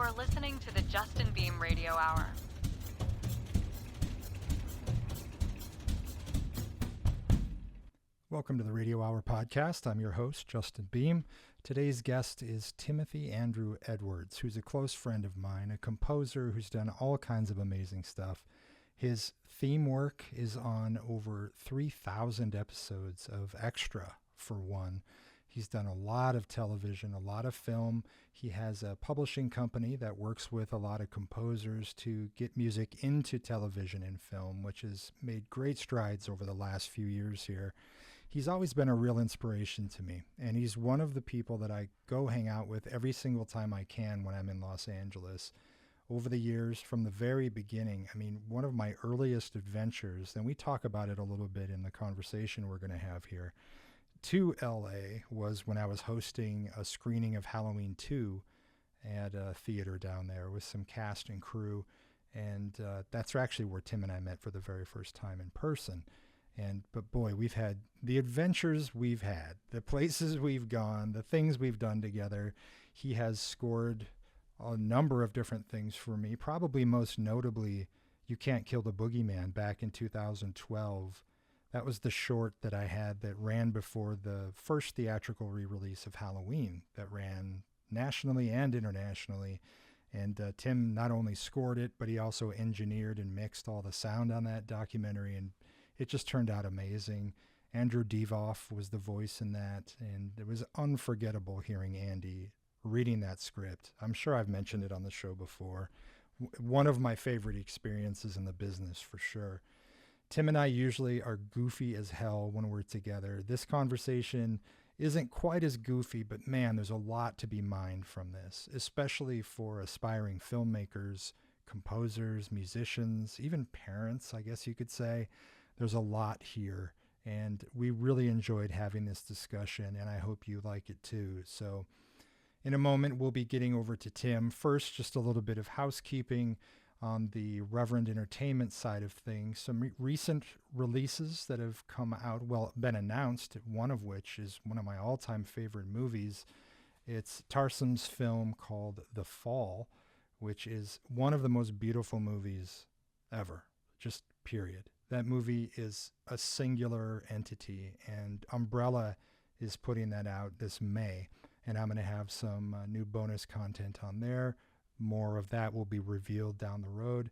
are listening to the Justin Beahm Radio Hour. Welcome to the Radio Hour podcast. I'm your host, Justin Beahm. Today's guest is Timothy Andrew Edwards, who's a close friend of mine, a composer who's done all kinds of amazing stuff. His theme work is on over 3,000 episodes of Extra, for one. He's done a lot of television, a lot of film. He has a publishing company that works with a lot of composers to get music into television and film, which has made great strides over the last few years here. He's always been a real inspiration to me, and he's one of the people that I go hang out with every single time I can when I'm in Los Angeles. Over the years, from the very beginning, one of my earliest adventures, and we talk about it a little bit in the conversation we're going to have here, to LA was when I was hosting a screening of Halloween 2 at a theater down there with some cast and crew, and that's actually where Tim and I met for the very first time in person. But boy, we've had the adventures we've had, the places we've gone, the things we've done together. He has scored a number of different things for me, probably most notably You Can't Kill the Boogeyman back in 2012. That was the short that I had that ran before the first theatrical re-release of Halloween that ran nationally and internationally. And Tim not only scored it, but he also engineered and mixed all the sound on that documentary, and it just turned out amazing. Andrew Devoff was the voice in that, and it was unforgettable hearing Andy reading that script. I'm sure I've mentioned it on the show before. One of my favorite experiences in the business, for sure. Tim and I usually are goofy as hell when we're together. This conversation isn't quite as goofy, but man, there's a lot to be mined from this, especially for aspiring filmmakers, composers, musicians, even parents, I guess you could say. There's a lot here, and we really enjoyed having this discussion, and I hope you like it too. So in a moment, we'll be getting over to Tim. First, just a little bit of housekeeping on the Reverend Entertainment side of things. Some recent releases that have come out, been announced, one of which is one of my all-time favorite movies. It's Tarsum's film called The Fall, which is one of the most beautiful movies ever, just period. That movie is a singular entity, and Umbrella is putting that out this May, and I'm going to have some new bonus content on there. More of that will be revealed down the road.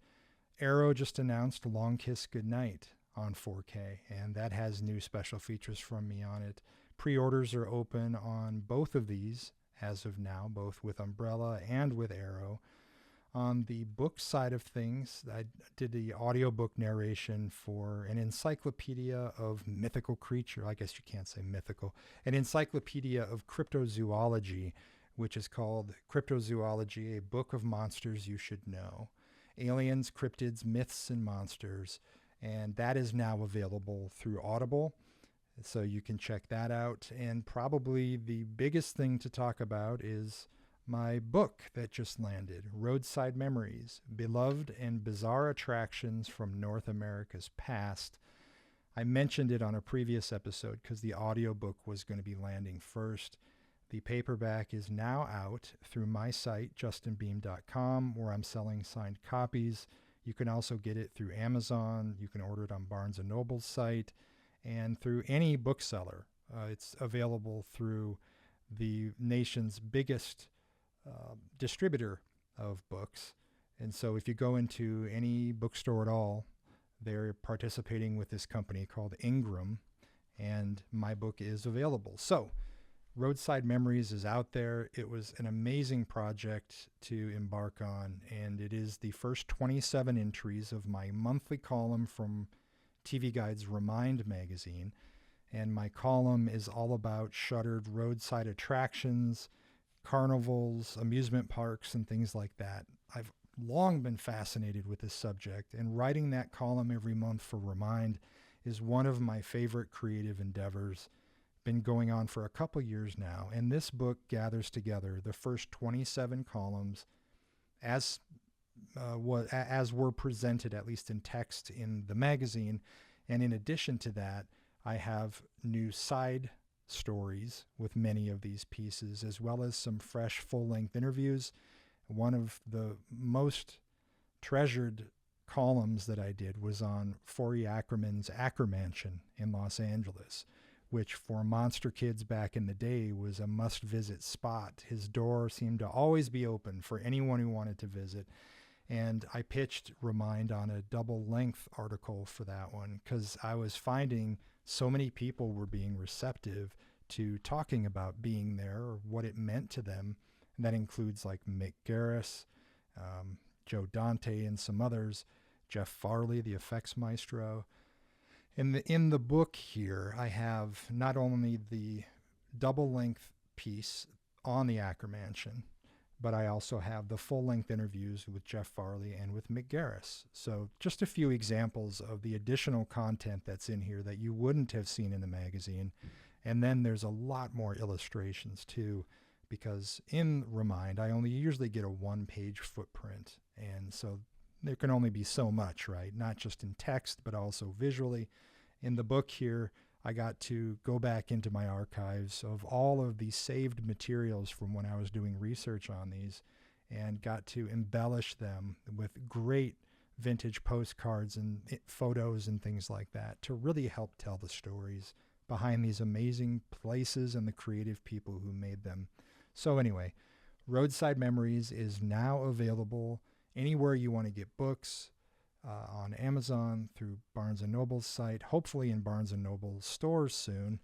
Arrow just announced Long Kiss Goodnight on 4K, and that has new special features from me on it. Pre-orders are open on both of these as of now, both with Umbrella and with Arrow. On the book side of things, I did the audiobook narration for an encyclopedia of mythical creature. I guess you can't say mythical. An encyclopedia of cryptozoology, which is called Cryptozoology, a Book of Monsters You Should Know. Aliens, Cryptids, Myths, and Monsters. And that is now available through Audible, so you can check that out. And probably the biggest thing to talk about is my book that just landed, Roadside Memories, Beloved and Bizarre Attractions from North America's Past. I mentioned it on a previous episode because the audiobook was going to be landing first. The paperback is now out through my site, justinbeahm.com, where I'm selling signed copies. You can also get it through Amazon. You can order it on Barnes & Noble's site and through any bookseller. It's available through the nation's biggest distributor of books. And so if you go into any bookstore at all, they're participating with this company called Ingram, and my book is available. So Roadside Memories is out there. It was an amazing project to embark on, and it is the first 27 entries of my monthly column from TV Guide's Remind magazine. And my column is all about shuttered roadside attractions, carnivals, amusement parks, and things like that. I've long been fascinated with this subject, and writing that column every month for Remind is one of my favorite creative endeavors. Been going on for a couple years now, and this book gathers together the first 27 columns as were presented, at least in text, in the magazine. And in addition to that, I have new side stories with many of these pieces, as well as some fresh full-length interviews One of the most treasured columns that I did was on Forey Ackerman's Ackermansion in Los Angeles, which for monster kids back in the day was a must-visit spot. His door seemed to always be open for anyone who wanted to visit. And I pitched Remind on a double-length article for that one because I was finding so many people were being receptive to talking about being there or what it meant to them. And that includes like Mick Garris, Joe Dante, and some others, Jeff Farley, the effects maestro. In the book here, I have not only the double-length piece on the Ackermansion, but I also have the full-length interviews with Jeff Farley and with Mick Garris. So just a few examples of the additional content that's in here that you wouldn't have seen in the magazine. And then there's a lot more illustrations too, because in Remind, I only usually get a one-page footprint. And so there can only be so much, right? Not just in text, but also visually. In the book here, I got to go back into my archives of all of the saved materials from when I was doing research on these and got to embellish them with great vintage postcards and photos and things like that to really help tell the stories behind these amazing places and the creative people who made them. So anyway, Roadside Memories is now available anywhere you want to get books, on Amazon, through Barnes & Noble's site, hopefully in Barnes & Noble stores soon.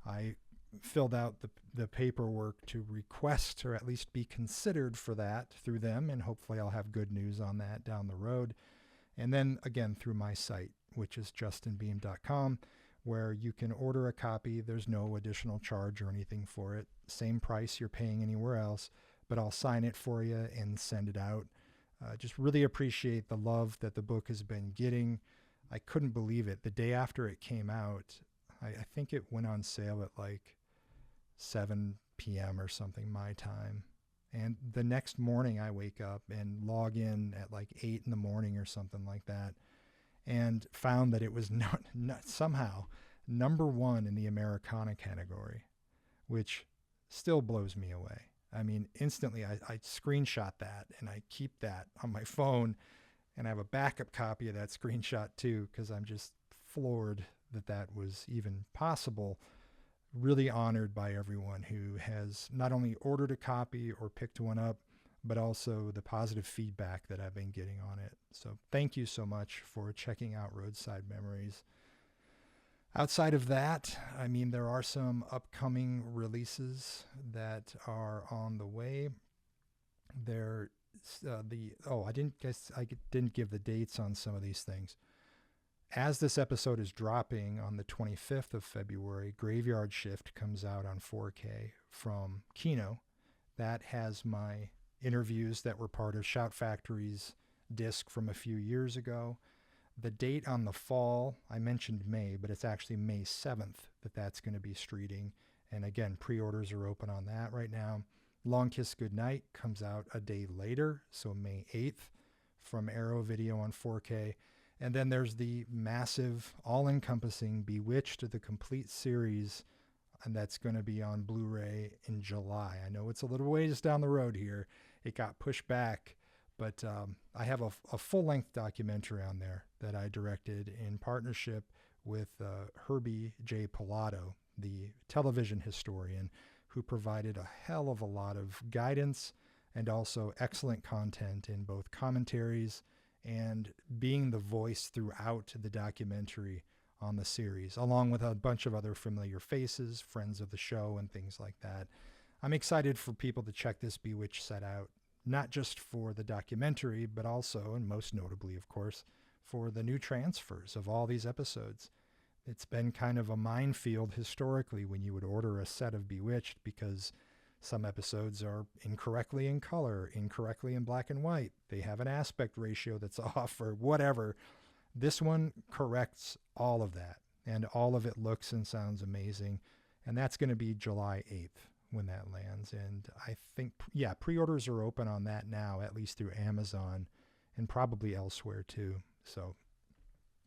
I filled out the paperwork to request or at least be considered for that through them, and hopefully I'll have good news on that down the road. And then again through my site, which is justinbeahm.com, where you can order a copy. There's no additional charge or anything for it. Same price you're paying anywhere else, but I'll sign it for you and send it out. Just really appreciate the love that the book has been getting. I couldn't believe it. The day after it came out, I think it went on sale at like 7 p.m. or something, my time. And the next morning I wake up and log in at like 8 in the morning or something like that, and found that it was not somehow number one in the Americana category, which still blows me away. I mean, instantly I screenshot that and I keep that on my phone, and I have a backup copy of that screenshot too, because I'm just floored that that was even possible. Really honored by everyone who has not only ordered a copy or picked one up, but also the positive feedback that I've been getting on it. So thank you so much for checking out Roadside Memories. Outside of that, I mean, there are some upcoming releases that are on the way. I didn't give the dates on some of these things. As this episode is dropping on the 25th of February, Graveyard Shift comes out on 4K from Kino. That has my interviews that were part of Shout Factory's disc from a few years ago. The date on the fall, I mentioned May, but it's actually May 7th that's going to be streeting. And again, pre-orders are open on that right now. Long Kiss Goodnight comes out a day later, so May 8th from Arrow Video on 4K. And then there's the massive, all-encompassing Bewitched, the complete series, and that's going to be on Blu-ray in July. I know it's a little ways down the road here. It got pushed back, but I have a full-length documentary on there that I directed in partnership with Herbie J. Pilato, the television historian, who provided a hell of a lot of guidance and also excellent content in both commentaries and being the voice throughout the documentary on the series, along with a bunch of other familiar faces, friends of the show, and things like that. I'm excited for people to check this Bewitched set out, not just for the documentary, but also, and most notably, of course, for the new transfers of all these episodes. It's been kind of a minefield historically when you would order a set of Bewitched, because some episodes are incorrectly in color, incorrectly in black and white. They have an aspect ratio that's off or whatever. This one corrects all of that, and all of it looks and sounds amazing. And that's going to be July 8th when that lands. And I think, pre-orders are open on that now, at least through Amazon and probably elsewhere too. So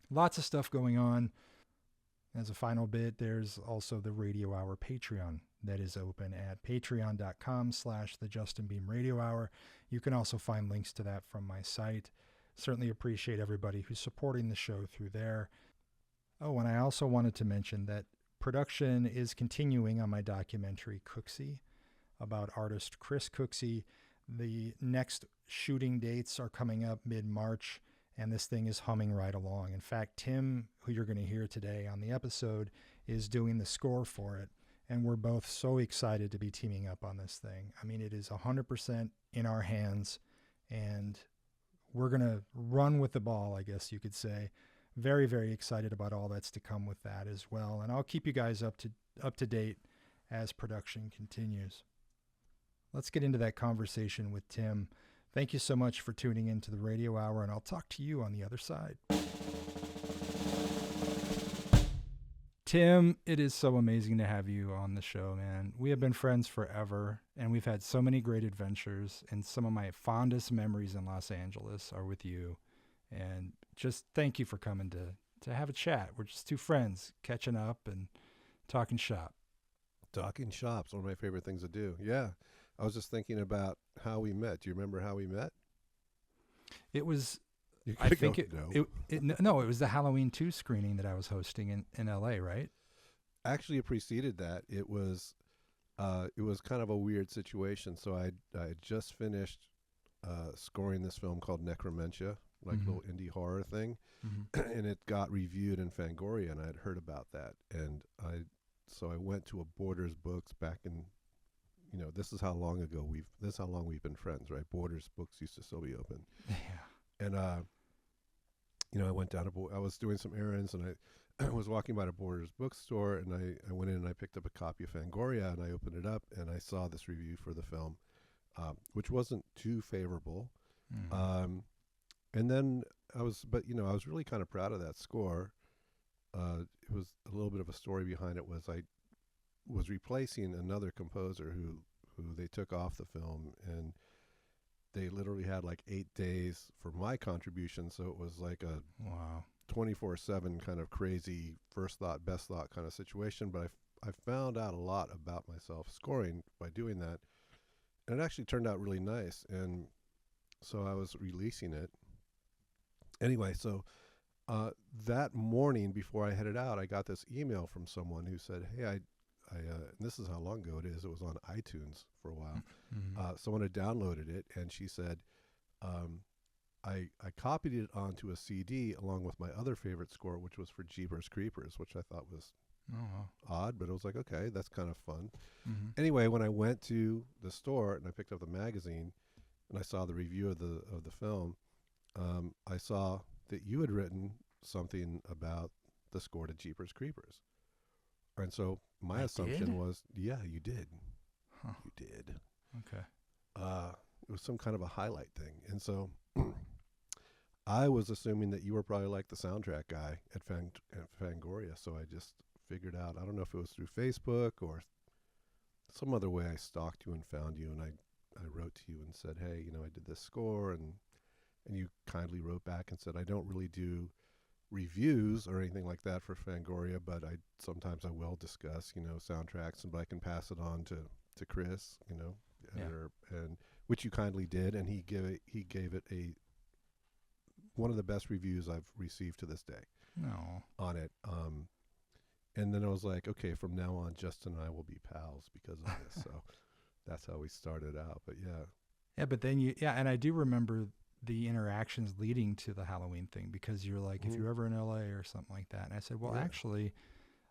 lots of stuff going on. As a final bit, there's also the Radio Hour Patreon that is open at patreon.com/the Justin Beahm Radio Hour. You can also find links to that from my site. Certainly appreciate everybody who's supporting the show through there. Oh, and I also wanted to mention that production is continuing on my documentary Cooksey about artist Chris Cooksey. The next shooting dates are coming up mid-March, and this thing is humming right along. In fact, Tim, who you're going to hear today on the episode, is doing the score for it, and we're both so excited to be teaming up on this thing. I mean, it is 100% in our hands, and we're going to run with the ball, I guess you could say. Very, very excited about all that's to come with that as well, and I'll keep you guys up to date as production continues. Let's get into that conversation with Tim. Thank you so much for tuning into the Radio Hour, and I'll talk to you on the other side. Tim, it is so amazing to have you on the show, man. We have been friends forever, and we've had so many great adventures, and some of my fondest memories in Los Angeles are with you. And just thank you for coming to have a chat. We're just two friends catching up and talking shop. Talking shop's one of my favorite things to do. Yeah. I was just thinking about how we met. Do you remember how we met? It was, You I could think go, it was the Halloween 2 screening that I was hosting in LA, right? Actually, it preceded that. It was kind of a weird situation. So I had just finished scoring this film called Necromentia, like a little indie horror thing, and it got reviewed in Fangoria, and I had heard about that, and so I went to a Borders Books back in, this is how long we've been friends, right? Borders Books used to still be open. Yeah. And I went down I was doing some errands, and I was walking by the Borders bookstore, and I went in and I picked up a copy of Fangoria, and I opened it up, and I saw this review for the film, which wasn't too favorable. And then I was really kind of proud of that score. It was a little bit of a story behind it. I was replacing another composer who they took off the film, and they literally had like 8 days for my contribution. So it was like a 24/7 kind of crazy first thought, best thought kind of situation. But I found out a lot about myself scoring by doing that, and it actually turned out really nice. And so I was releasing it. Anyway, so that morning before I headed out, I got this email from someone who said, "Hey, and this is how long ago it is. It was on iTunes for a while. Someone had downloaded it, and she said, I copied it onto a CD along with my other favorite score, which was for Jeepers Creepers, which I thought was odd, but it was like, okay, that's kind of fun. Anyway, when I went to the store and I picked up the magazine and I saw the review of the film, I saw that you had written something about the score to Jeepers Creepers. And so my assumption was, yeah, you did. Huh. You did. Okay. It was some kind of a highlight thing. And so I was assuming that you were probably like the soundtrack guy at Fangoria. So I just figured out, I don't know if it was through Facebook or some other way, I stalked you and found you. And I wrote to you and said, hey, I did this score. And you kindly wrote back and said, I don't really do reviews or anything like that for Fangoria, but sometimes I will discuss, soundtracks, but I can pass it on to Chris, editor, and which you kindly did, and he gave it one of the best reviews I've received to this day. No. On it. And then I was like, okay, from now on, Justin and I will be pals because of this. So that's how we started out. But yeah. Yeah, but then and I do remember the interactions leading to the Halloween thing, because you're like, if you're ever in LA or something like that. And I said, well, actually,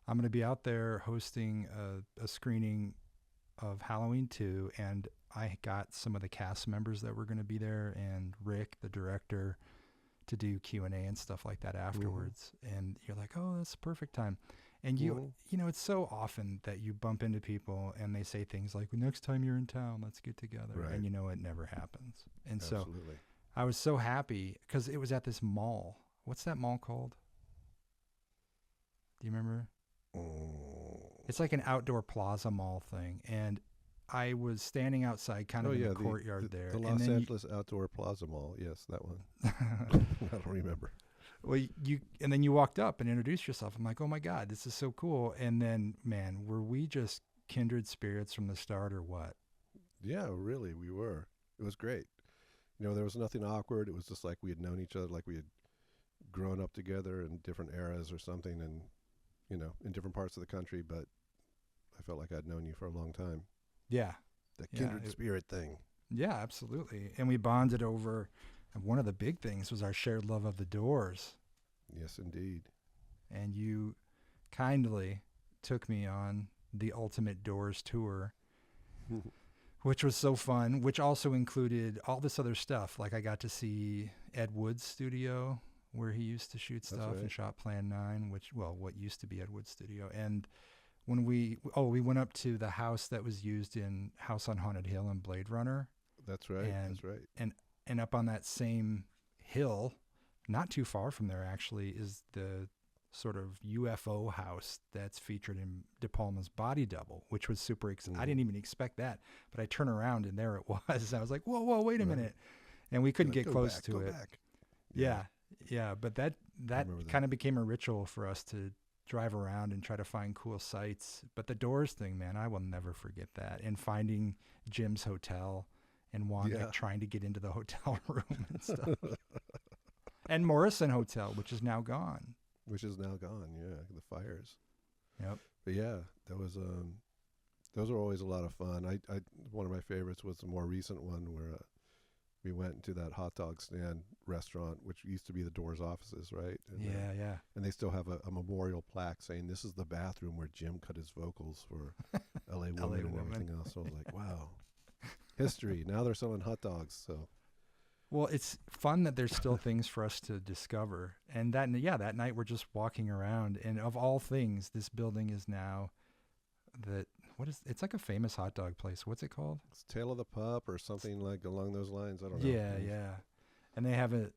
I'm going to be out there hosting a screening of Halloween 2. And I got some of the cast members that were going to be there, and Rick, the director, to do Q&A and stuff like that afterwards. And you're like, oh, that's the perfect time. And it's so often that you bump into people and they say things like, well, next time you're in town, let's get together. Right. And it never happens. And Absolutely. So I was so happy because it was at this mall. What's that mall called? Do you remember? It's like an outdoor plaza mall thing. And I was standing outside kind of in the courtyard there. The Los Angeles Outdoor Plaza Mall. Yes, that one. I don't remember. Well, and then you walked up and introduced yourself. I'm like, oh my God, this is so cool. And then, man, were we just kindred spirits from the start or what? Yeah, really, we were. It was great. There was nothing awkward. It was just like we had known each other, like we had grown up together in different eras or something, and in different parts of the country. But I felt like I'd known you for a long time. Yeah. The kindred spirit thing. Yeah, absolutely. And we bonded over, and one of the big things was our shared love of the Doors. Yes, indeed. And you kindly took me on the Ultimate Doors tour, which was so fun, which also included all this other stuff. Like I got to see Ed Wood's studio where he used to shoot stuff and shot Plan 9, what used to be Ed Wood's studio. And when we went up to the house that was used in House on Haunted Hill and Blade Runner. That's right. That's right. And up on that same hill, not too far from there actually, is the sort of UFO house that's featured in De Palma's Body Double, which was super exciting. I didn't even expect that, but I turn around and there it was. I was like, whoa, wait a minute. And we couldn't get close to it. Yeah. But that kind of became a ritual for us to drive around and try to find cool sites. But the Doors thing, man, I will never forget that. And finding Jim's hotel and Wanda trying to get into the hotel room and stuff. And Morrison Hotel, which is now gone. Yeah, the fires. Yep. But yeah, that was those are always a lot of fun. I one of my favorites was the more recent one where we went into that hot dog stand restaurant, which used to be the Doors offices, right? And, yeah. And they still have a memorial plaque saying this is the bathroom where Jim cut his vocals for L.A. Woman and everything else. So I was like, wow, history. Now they're selling hot dogs. So. Well, it's fun that there's still things for us to discover. And that night we're just walking around, and of all things, this building is now it's like a famous hot dog place. What's it called? It's Tail of the Pup or something like along those lines. I don't know. Yeah. And they have the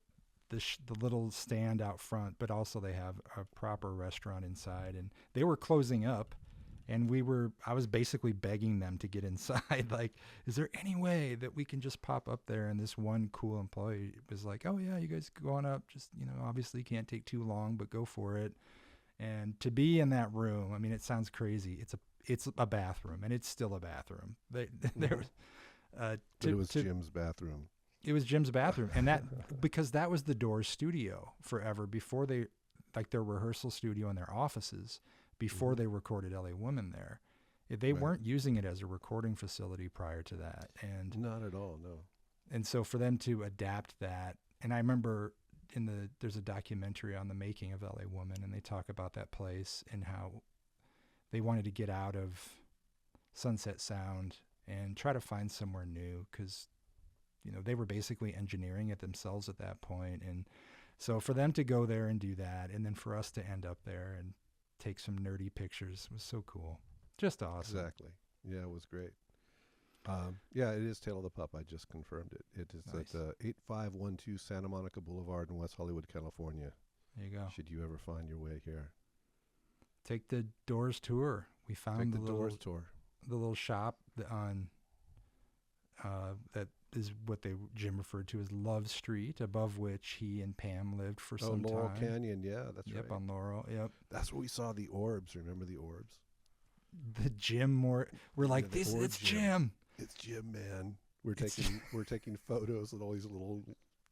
little stand out front, but also they have a proper restaurant inside, and they were closing up. And I was basically begging them to get inside. Like, is there any way that we can just pop up there? And this one cool employee was like, oh yeah, you guys go on up. Just, obviously can't take too long, but go for it. And to be in that room, I mean, it sounds crazy. It's a bathroom, and it's still a bathroom. It was Jim's bathroom. It was Jim's bathroom. And that, because that was the Doors studio forever before their rehearsal studio in their offices. Before they recorded L.A. Woman there. They weren't using it as a recording facility prior to that. And not at all, no. And so for them to adapt that, and I remember there's a documentary on the making of L.A. Woman, and they talk about that place and how they wanted to get out of Sunset Sound and try to find somewhere new because, they were basically engineering it themselves at that point. And so for them to go there and do that, and then for us to end up there and take some nerdy pictures was so cool. Just awesome. Exactly. Yeah, it was great. Yeah, it is Tail of the Pup. I just confirmed it. It is nice. At 8512 Santa Monica Boulevard in West Hollywood, California. There you go. Should you ever find your way here. Take the Doors tour. We found the Doors tour. The little shop on that is what Jim referred to as Love Street, above which he and Pam lived for some time. Laurel Canyon, yeah, that's right. Yep, on Laurel, yep. That's where we saw the orbs. Remember the orbs? The Jim we're like, it's Jim. It's Jim, man. We're taking photos and all these little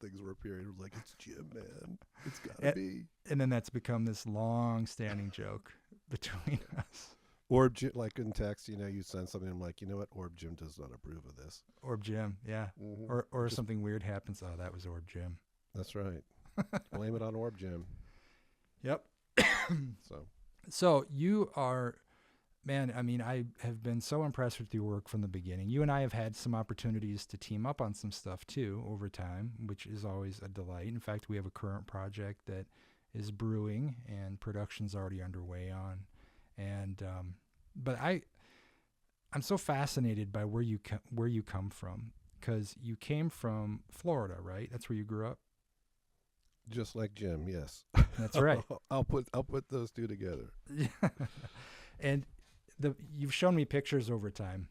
things were appearing. We're like, it's Jim, man. It's gotta be. And then that's become this long-standing joke between us. Orb Jim, like in text, you send something. I'm like, you know what? Orb Jim does not approve of this. Orb Jim, yeah. Mm-hmm. Or something weird happens. Oh, that was Orb Jim. That's right. Blame it on Orb Jim. Yep. So you are, man. I mean, I have been so impressed with your work from the beginning. You and I have had some opportunities to team up on some stuff too over time, which is always a delight. In fact, we have a current project that is brewing and production's already underway on. And but I'm so fascinated by where you come from, because you came from Florida, right? That's where you grew up. Just like Jim, yes. That's right. I'll put those two together. And you've shown me pictures over time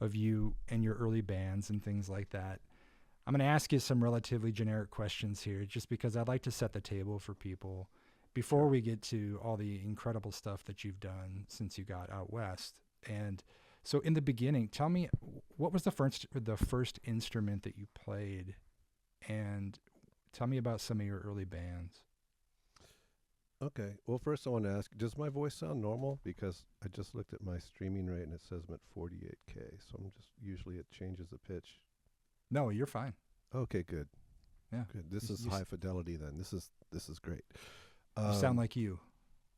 of you and your early bands and things like that. I'm going to ask you some relatively generic questions here just because I'd like to set the table for people before we get to all the incredible stuff that you've done since you got out west. And so in the beginning, tell me, what was the first instrument that you played, and tell me about some of your early bands. Okay. Well, first I want to ask, does my voice sound normal? Because I just looked at my streaming rate and it says I'm at 48K. So I'm just, usually it changes the pitch. No, you're fine. Okay, good. Yeah. Good. This is high fidelity then. This is great. You sound like you.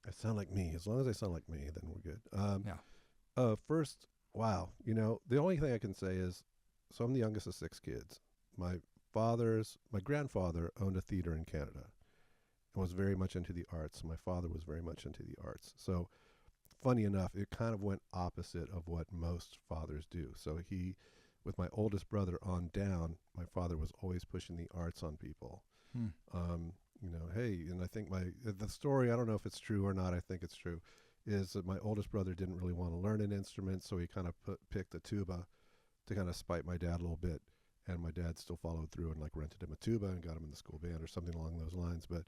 I sound like me. As long as I sound like me, then we're good. Yeah. First, wow. The only thing I can say is, so I'm the youngest of 6 kids. My grandfather owned a theater in Canada and was very much into the arts. My father was very much into the arts. So funny enough, it kind of went opposite of what most fathers do. So with my oldest brother on down, my father was always pushing the arts on people. Hey, and I think the story, I don't know if it's true or not, I think it's true, is that my oldest brother didn't really want to learn an instrument, so he kind of picked the tuba to kind of spite my dad a little bit, and my dad still followed through and like rented him a tuba and got him in the school band or something along those lines. But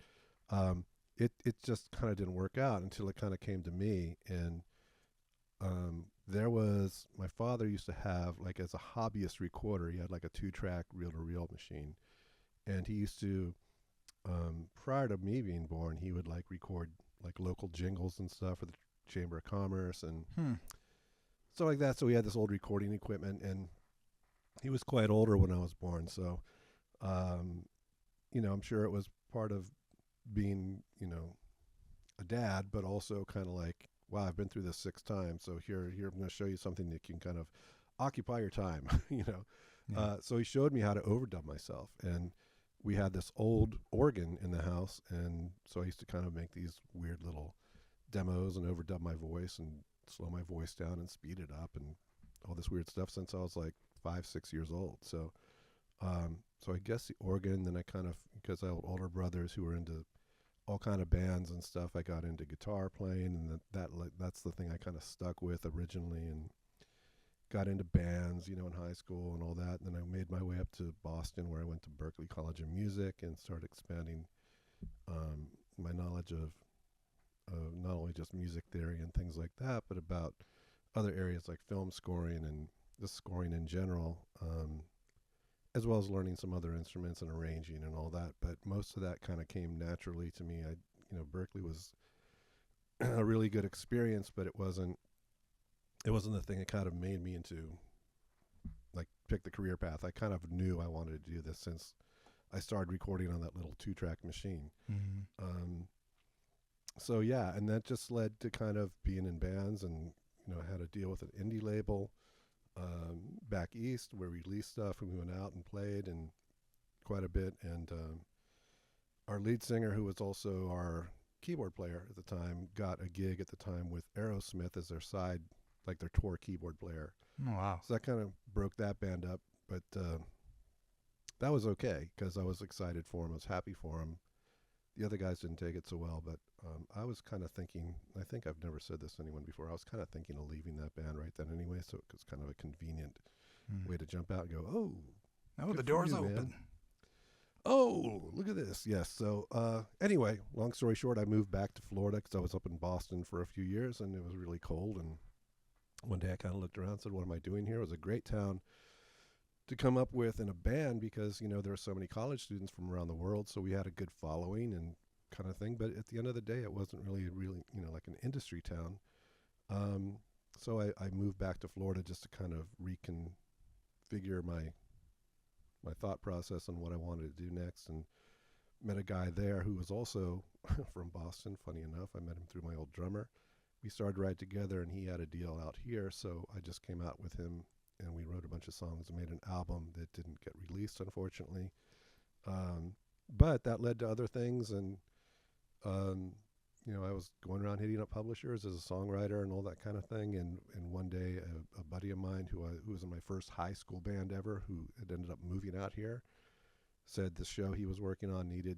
it just kind of didn't work out until it kind of came to me. And my father used to have, like, as a hobbyist recorder, he had like a 2-track reel-to-reel machine, and he used to, prior to me being born, he would like record like local jingles and stuff for the Chamber of Commerce and stuff like that. So he had this old recording equipment, and he was quite older when I was born. So, I'm sure it was part of being, a dad, but also kind of like, wow, I've been through this 6 times. So here, I'm going to show you something that can kind of occupy your time, Yeah. So he showed me how to overdub myself, and we had this old organ in the house, and so I used to kind of make these weird little demos and overdub my voice and slow my voice down and speed it up and all this weird stuff since I was like 5-6 years old. So I guess the organ, then I kind of, because I had older brothers who were into all kind of bands and stuff, I got into guitar playing, and that's the thing I kind of stuck with originally, and got into bands, in high school and all that. And then I made my way up to Boston, where I went to Berklee College of Music and started expanding my knowledge of not only just music theory and things like that, but about other areas like film scoring and just scoring in general, as well as learning some other instruments and arranging and all that. But most of that kind of came naturally to me. Berklee was a really good experience, but it wasn't the thing that kind of made me into, like, pick the career path. I kind of knew I wanted to do this since I started recording on that little 2-track machine. Mm-hmm. So yeah, and that just led to kind of being in bands, and I had to deal with an indie label back east where we released stuff, and we went out and played and quite a bit. And our lead singer, who was also our keyboard player at the time, got a gig at the time with Aerosmith as their side, like their tour keyboard player. Oh, wow. So that kind of broke that band up, but that was okay because I was excited for him. I was happy for him. The other guys didn't take it so well, but I was kind of thinking, I think I've never said this to anyone before, I was kind of thinking of leaving that band right then anyway, so it was kind of a convenient way to jump out and go, oh, the door's open. Man. Oh, look at this. Yes. So anyway, long story short, I moved back to Florida because I was up in Boston for a few years, and it was really cold. And one day I kind of looked around and said, what am I doing here? It was a great town to come up with in a band because, there were so many college students from around the world. So we had a good following and kind of thing. But at the end of the day, it wasn't really, like an industry town. So I moved back to Florida just to kind of reconfigure my thought process on what I wanted to do next, and met a guy there who was also from Boston. Funny enough, I met him through my old drummer. We started to write together, and he had a deal out here, so I just came out with him, and we wrote a bunch of songs and made an album that didn't get released, unfortunately. But that led to other things, and I was going around hitting up publishers as a songwriter and all that kind of thing. And one day, a buddy of mine who was in my first high school band ever, who had ended up moving out here, said the show he was working on needed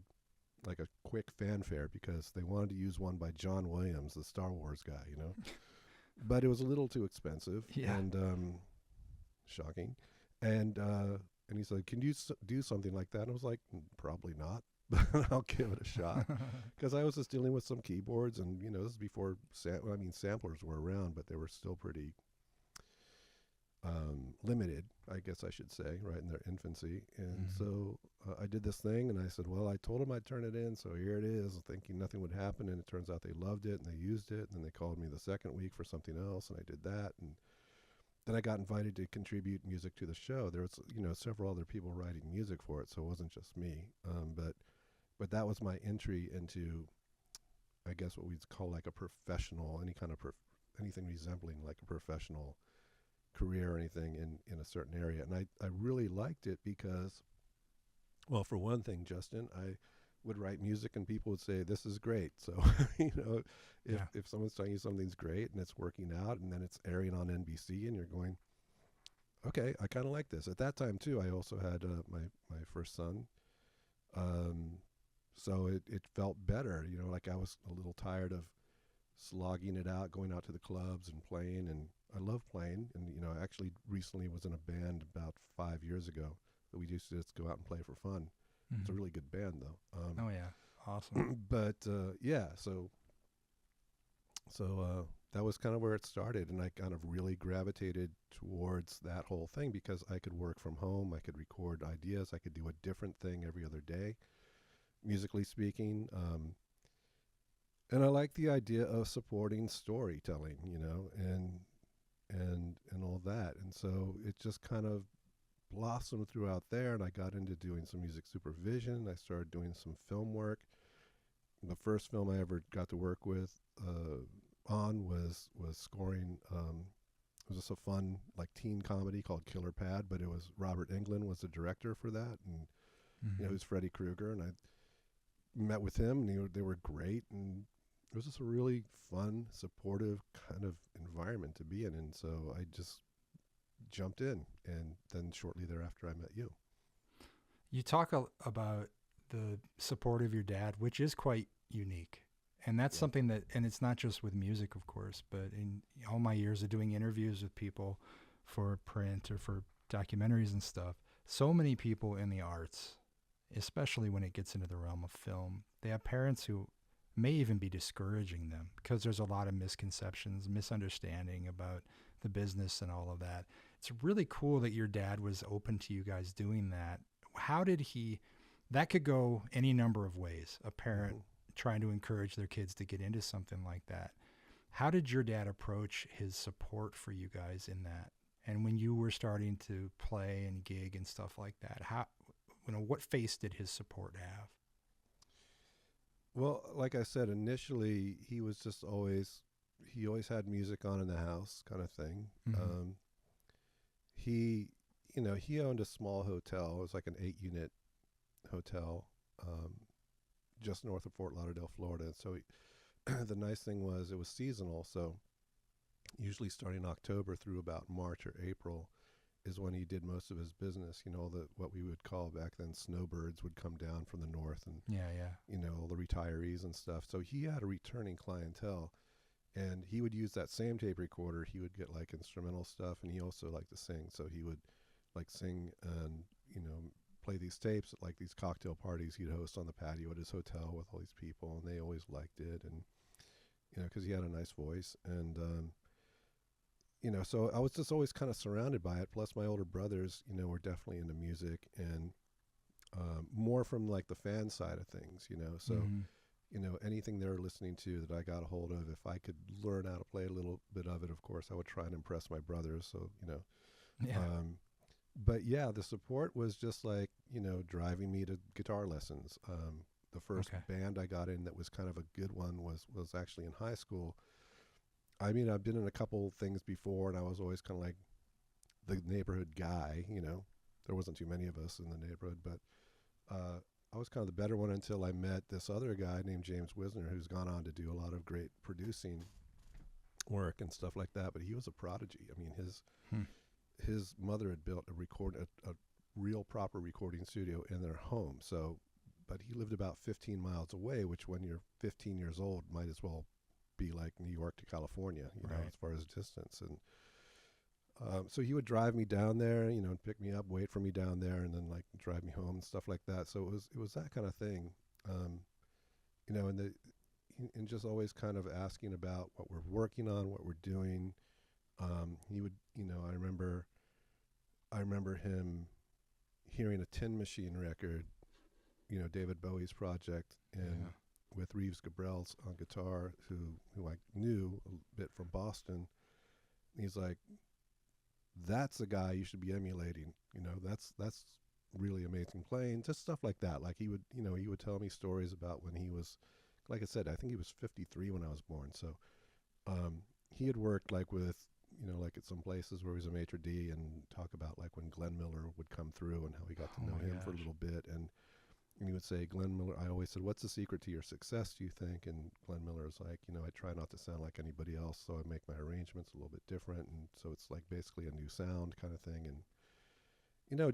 like a quick fanfare because they wanted to use one by John Williams, the Star Wars guy, but it was a little too expensive. Yeah. And shocking. And And he said, can you do something like that? And I was like, probably not, but I'll give it a shot. Because I was just dealing with some keyboards, and, this is before, samplers were around, but they were still pretty limited, I guess I should say, right in their infancy. And so I did this thing, and I said, well, I told them I'd turn it in, so here it is, thinking nothing would happen. And it turns out they loved it, and they used it. And then they called me the second week for something else, and I did that. And then I got invited to contribute music to the show. There was, several other people writing music for it, so it wasn't just me. But that was my entry into, I guess, what we'd call like a professional, anything resembling like a professional career or anything in a certain area. And I really liked it because, well, for one thing, Justin, I would write music and people would say, this is great. So, if someone's telling you something's great and it's working out, and then it's airing on NBC and you're going, okay, I kind of like this. At that time too, I also had my first son. So it felt better, like I was a little tired of slogging it out, going out to the clubs and playing. And I love playing. And, I actually recently was in a band about 5 years ago that we used to just go out and play for fun. It's a really good band, though. Oh, yeah. Awesome. But, so that was kind of where it started. And I kind of really gravitated towards that whole thing because I could work from home. I could record ideas. I could do a different thing every other day, musically speaking. And I like the idea of supporting storytelling, and all that. And so it just kind of blossomed throughout there, and I got into doing some music supervision. I started doing some film work. The first film I ever got to work with on was scoring. It was just a fun teen comedy called Killer Pad, but it was Robert Englund was the director for that, and it was Freddy Krueger, and I met with him, and they were great, and it was just a really fun, supportive kind of environment to be in. And so I just jumped in, and then shortly thereafter I met you. You talk about the support of your dad, which is quite unique. And that's something that, and it's not just with music, of course, but in all my years of doing interviews with people for print or for documentaries and stuff, so many people in the arts, especially when it gets into the realm of film, they have parents who may even be discouraging them because there's a lot of misconceptions, misunderstanding about the business and all of that. It's really cool that your dad was open to you guys doing that. How did that could go any number of ways, a parent trying to encourage their kids to get into something like that. How did your dad approach his support for you guys in that? And when you were starting to play and gig and stuff like that, what face did his support have? Well, like I said, initially he was just always had music on in the house kind of thing. He owned a small hotel. It was like an 8-unit hotel, just north of Fort Lauderdale, Florida. So the nice thing was it was seasonal. So usually starting October through about March or April is when he did most of his business. What we would call back then snowbirds would come down from the north, and all the retirees and stuff. So he had a returning clientele, and he would use that same tape recorder. He would get like instrumental stuff, and he also liked to sing. So he would like sing and play these tapes at like these cocktail parties he'd host on the patio at his hotel with all these people, and they always liked it, and because he had a nice voice. And so I was just always kind of surrounded by it. Plus my older brothers, were definitely into music, and more from like the fan side of things, So, anything they were listening to that I got a hold of, if I could learn how to play a little bit of it, of course, I would try and impress my brothers. So, but yeah, the support was just like, driving me to guitar lessons. The first band I got in that was kind of a good one was actually in high school. I mean, I've been in a couple things before, and I was always kind of like the neighborhood guy, There wasn't too many of us in the neighborhood, but I was kind of the better one until I met this other guy named James Wisner, who's gone on to do a lot of great producing work and stuff like that. But he was a prodigy. I mean, his mother had built a real proper recording studio in their home. So, but he lived about 15 miles away, which when you're 15 years old might as well be like New York to California, as far as distance. And So he would drive me down there, and pick me up, wait for me down there, and then like drive me home and stuff like that. So it was that kind of thing, and and just always kind of asking about what we're working on, what we're doing. He would, I remember him hearing a Tin Machine record, David Bowie's project, and with Reeves Gabrels on guitar, who I knew a bit from Boston. He's like, that's the guy you should be emulating. That's really amazing playing. Just stuff like that. Like he would tell me stories about when he was, like I said, I think he was 53 when I was born. So he had worked like with, like at some places where he was a maitre d', and talk about like when Glenn Miller would come through and how he got to know him for a little bit. And he would say, Glenn Miller, I always said, what's the secret to your success, do you think? And Glenn Miller is like, I try not to sound like anybody else, so I make my arrangements a little bit different. And so it's like basically a new sound kind of thing. And,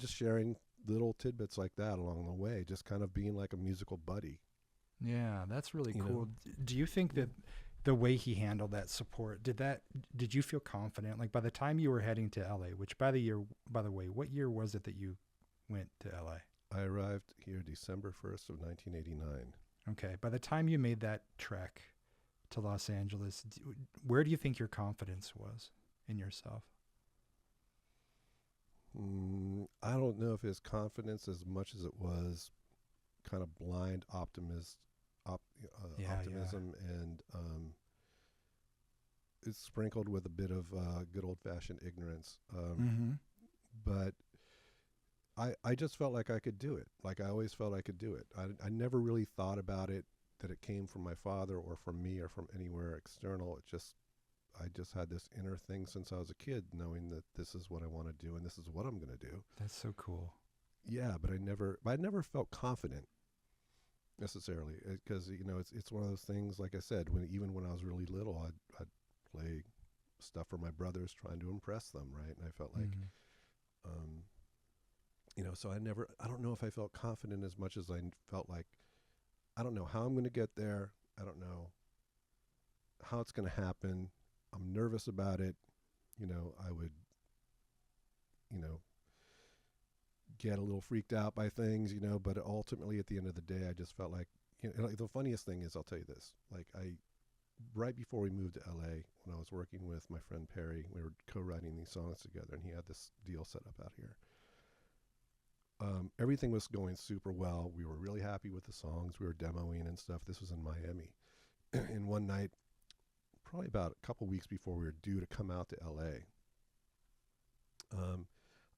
just sharing little tidbits like that along the way, just kind of being like a musical buddy. Yeah, that's really cool. Do you think that the way he handled that support, did you feel confident? Like by the time you were heading to LA, which by the way, what year was it that you went to LA? I arrived here December 1st of 1989. Okay. By the time you made that trek to Los Angeles, where do you think your confidence was in yourself? I don't know if it's confidence as much as it was kind of blind optimism, and it's sprinkled with a bit of good old-fashioned ignorance. But I just felt like I could do it. Like I always felt I could do it. I never really thought about it, that it came from my father or from me or from anywhere external. I just had this inner thing since I was a kid, knowing that this is what I want to do and this is what I'm going to do. That's so cool. Yeah, but I never felt confident necessarily, because it's one of those things. Like I said, even when I was really little, I'd play stuff for my brothers, trying to impress them, right? And I felt like, so I don't know if I felt confident as much as I felt like, I don't know how I'm going to get there. I don't know how it's going to happen. I'm nervous about it. I would, get a little freaked out by things, but ultimately at the end of the day, I just felt like, like the funniest thing is, I'll tell you this, like right before we moved to LA, when I was working with my friend Perry, we were co-writing these songs together, and he had this deal set up out here. Everything was going super well. We were really happy with the songs. We were demoing and stuff. This was in Miami. And one night, probably about a couple weeks before we were due to come out to LA,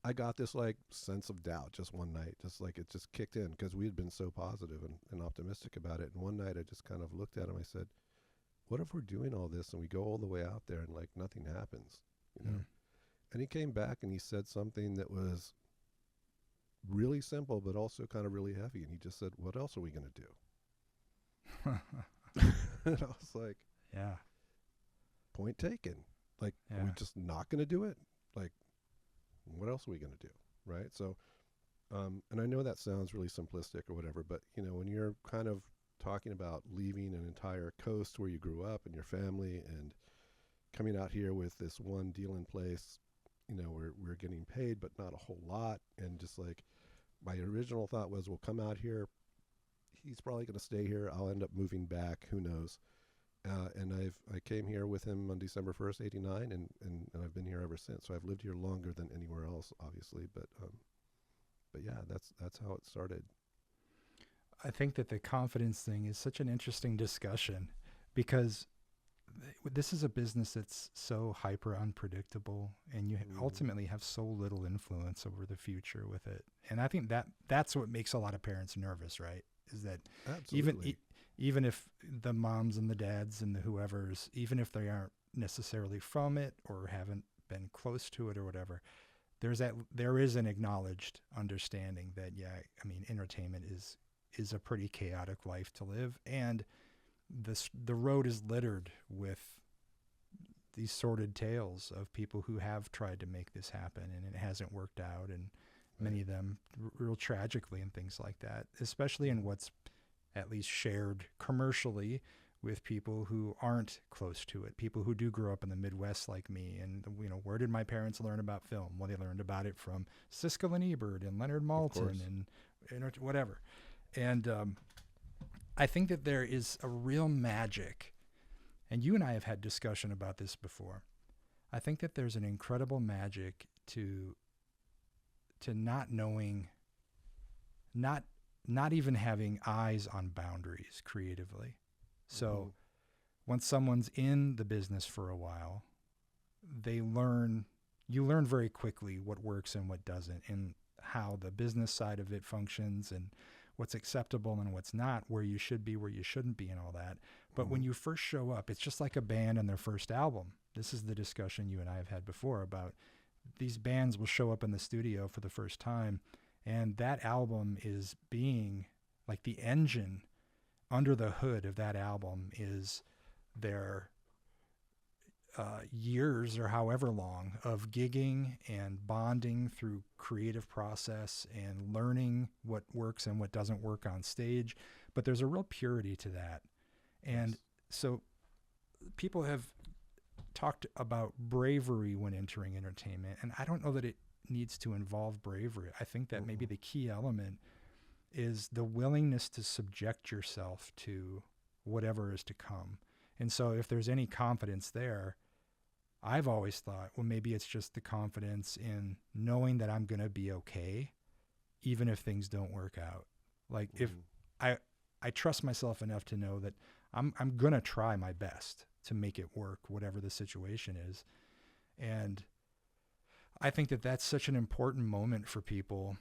I got this like sense of doubt just one night, just like it just kicked in, because we had been so positive and optimistic about it. And one night I just kind of looked at him. I said, what if we're doing all this and we go all the way out there and like nothing happens, And he came back and he said something that was really simple, but also kind of really heavy. And he just said, what else are we going to do? And I was like, yeah, point taken. Like, are we just not going to do it? Like, what else are we going to do? Right. So, and I know that sounds really simplistic or whatever, but when you're kind of talking about leaving an entire coast where you grew up and your family, and coming out here with this one deal in place, we're getting paid, but not a whole lot. And just like, my original thought was, we'll come out here. He's probably going to stay here. I'll end up moving back. Who knows? And I came here with him on December 1st, 89, and I've been here ever since. So I've lived here longer than anywhere else, obviously. But yeah, that's how it started. I think that the confidence thing is such an interesting discussion, because this is a business that's so hyper unpredictable, and you ultimately have so little influence over the future with it. And I think that's what makes a lot of parents nervous, right? Is that even if the moms and the dads and the whoever's, even if they aren't necessarily from it or haven't been close to it or whatever, there is an acknowledged understanding that, entertainment is a pretty chaotic life to live, and the road is littered with these sordid tales of people who have tried to make this happen and it hasn't worked out, and many of them real tragically and things like that, especially in what's at least shared commercially, with people who aren't close to it, people who do grow up in the Midwest like me. And, where did my parents learn about film? Well, they learned about it from Siskel and Ebert and Leonard Maltin and whatever. And I think that there is a real magic, and you and I have had discussion about this before. I think that there's an incredible magic to not knowing, not even having eyes on boundaries creatively. So once someone's in the business for a while, you learn very quickly what works and what doesn't, and how the business side of it functions, and what's acceptable and what's not, where you should be, where you shouldn't be, and all that. But when you first show up, it's just like a band on their first album. This is the discussion you and I have had before about these bands will show up in the studio for the first time, and that album is being like the engine under the hood of that album is their years or however long of gigging and bonding through creative process and learning what works and what doesn't work on stage. But there's a real purity to that. And so people have talked about bravery when entering entertainment, and I don't know that it needs to involve bravery. I think that maybe the key element is the willingness to subject yourself to whatever is to come. And so if there's any confidence there, I've always thought, well, maybe it's just the confidence in knowing that I'm going to be okay, even if things don't work out. Like if I trust myself enough to know that I'm going to try my best to make it work, whatever the situation is. And I think that that's such an important moment for people,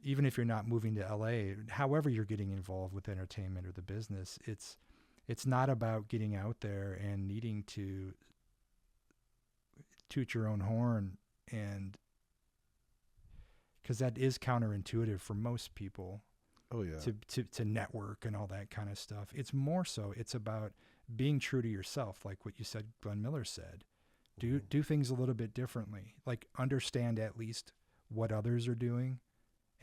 even if you're not moving to LA, however you're getting involved with entertainment or the business. It's not about getting out there and needing to toot your own horn, and because that is counterintuitive for most people. Oh yeah. To network and all that kind of stuff. It's more so it's about being true to yourself, like what you said, Glenn Miller said. Do things a little bit differently. Like understand at least what others are doing,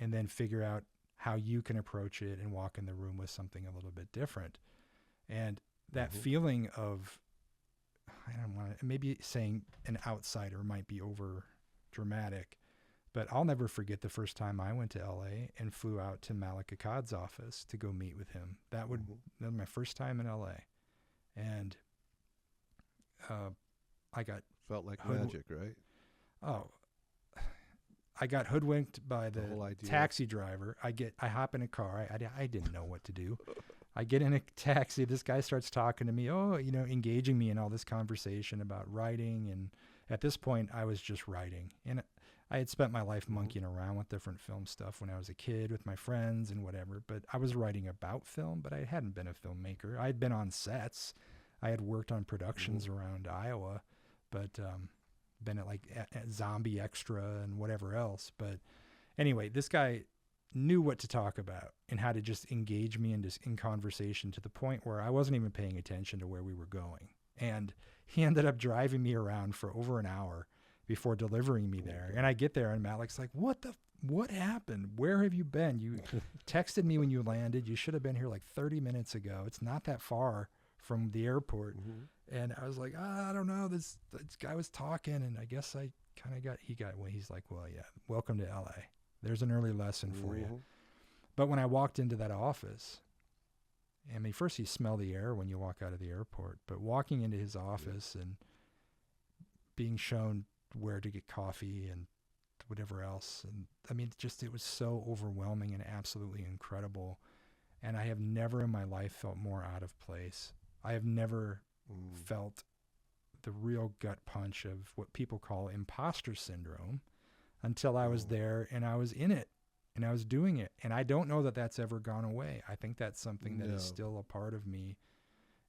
and then figure out how you can approach it and walk in the room with something a little bit different. And that feeling of, I don't want to, maybe saying an outsider might be over dramatic, but I'll never forget the first time I went to LA and flew out to Malik Akkad's office to go meet with him. That was my first time in LA. And I got felt like magic, right? Oh, I got hoodwinked by the whole idea. Taxi driver. I hop in a car. I didn't know what to do. I get in a taxi. This guy starts talking to me. Engaging me in all this conversation about writing. And at this point, I was just writing. And I had spent my life monkeying around with different film stuff when I was a kid with my friends and whatever. But I was writing about film, but I hadn't been a filmmaker. I had been on sets. I had worked on productions around Iowa, but been at Zombie Extra and whatever else. But anyway, this guy knew what to talk about and how to just engage me in conversation to the point where I wasn't even paying attention to where we were going. And he ended up driving me around for over an hour before delivering me there. And I get there and Malik's like, what happened? Where have you been? You texted me when you landed. You should have been here like 30 minutes ago. It's not that far from the airport. And I was like, I don't know. This guy was talking, and I guess I kind of he's like, well, yeah, welcome to LA. There's an early lesson for you. But when I walked into that office, I mean, first you smell the air when you walk out of the airport, but walking into his office and being shown where to get coffee and whatever else. And I mean, it was so overwhelming and absolutely incredible. And I have never in my life felt more out of place. I have never felt the real gut punch of what people call imposter syndrome until I was there and I was in it and I was doing it. And I don't know that that's ever gone away. I think that's something that is still a part of me.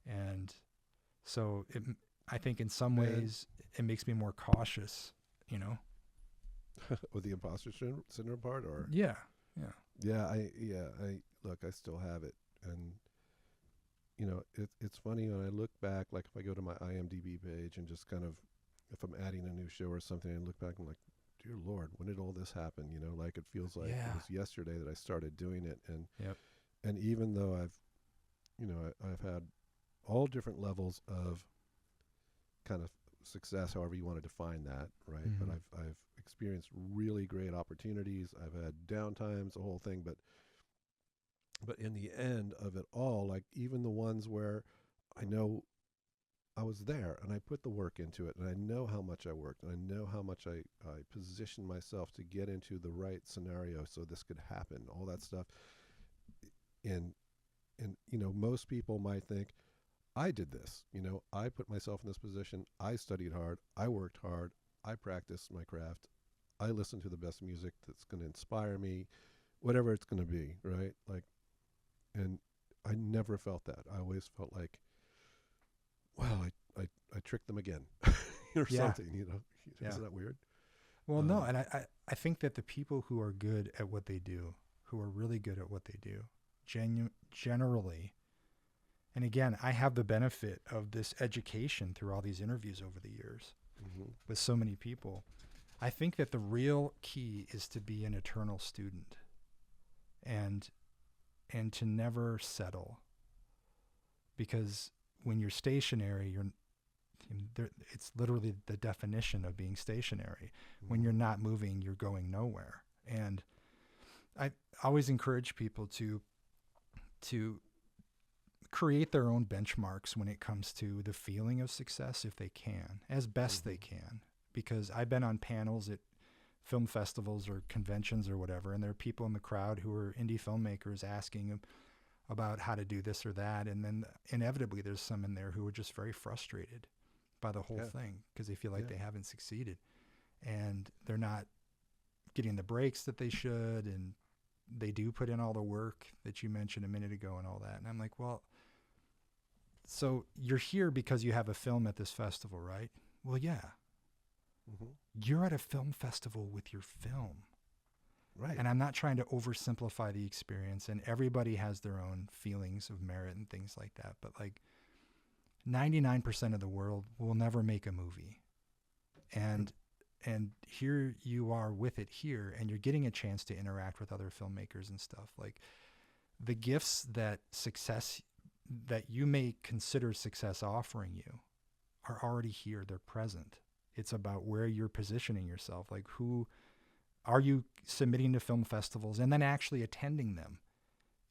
And so I think in some ways it makes me more cautious, With the imposter syndrome part, or? Yeah. I still have it. And it's funny when I look back, like if I go to my IMDb page and just kind of, if I'm adding a new show or something, and look back, I'm like, dear Lord, when did all this happen? Like it feels like it was yesterday that I started doing it. And and even though I've had all different levels of kind of success, however you want to define that, right? But I've experienced really great opportunities. I've had downtimes, the whole thing, but in the end of it all, like even the ones where I know I was there and I put the work into it and I know how much I worked and I know how much I positioned myself to get into the right scenario so this could happen, all that stuff. And most people might think, I did this, I put myself in this position, I studied hard, I worked hard, I practiced my craft, I listened to the best music that's going to inspire me, whatever it's going to be, right? Like, and I never felt that. I always felt like, wow, I tricked them again or something, Yeah. Isn't that weird? Well, no, and I think that the people who are good at what they do, who are really good at what they do, generally, and again, I have the benefit of this education through all these interviews over the years with so many people. I think that the real key is to be an eternal student and to never settle. Because when you're stationary, it's literally the definition of being stationary. When you're not moving, you're going nowhere. And I always encourage people to create their own benchmarks when it comes to the feeling of success, if they can, as best they can. Because I've been on panels at film festivals or conventions or whatever, and there are people in the crowd who are indie filmmakers asking about how to do this or that, and then inevitably there's some in there who are just very frustrated by the whole thing because they feel like they haven't succeeded and they're not getting the breaks that they should, and they do put in all the work that you mentioned a minute ago and all that. And I'm like, well, so you're here because you have a film at this festival, right? Well, yeah. You're at a film festival with your film. Right. And I'm not trying to oversimplify the experience, and everybody has their own feelings of merit and things like that. But like 99% of the world will never make a movie. And here you are with it here, and you're getting a chance to interact with other filmmakers and stuff. Like the gifts that you may consider success offering you are already here. They're present. It's about where you're positioning yourself. Like, who are you submitting to film festivals and then actually attending them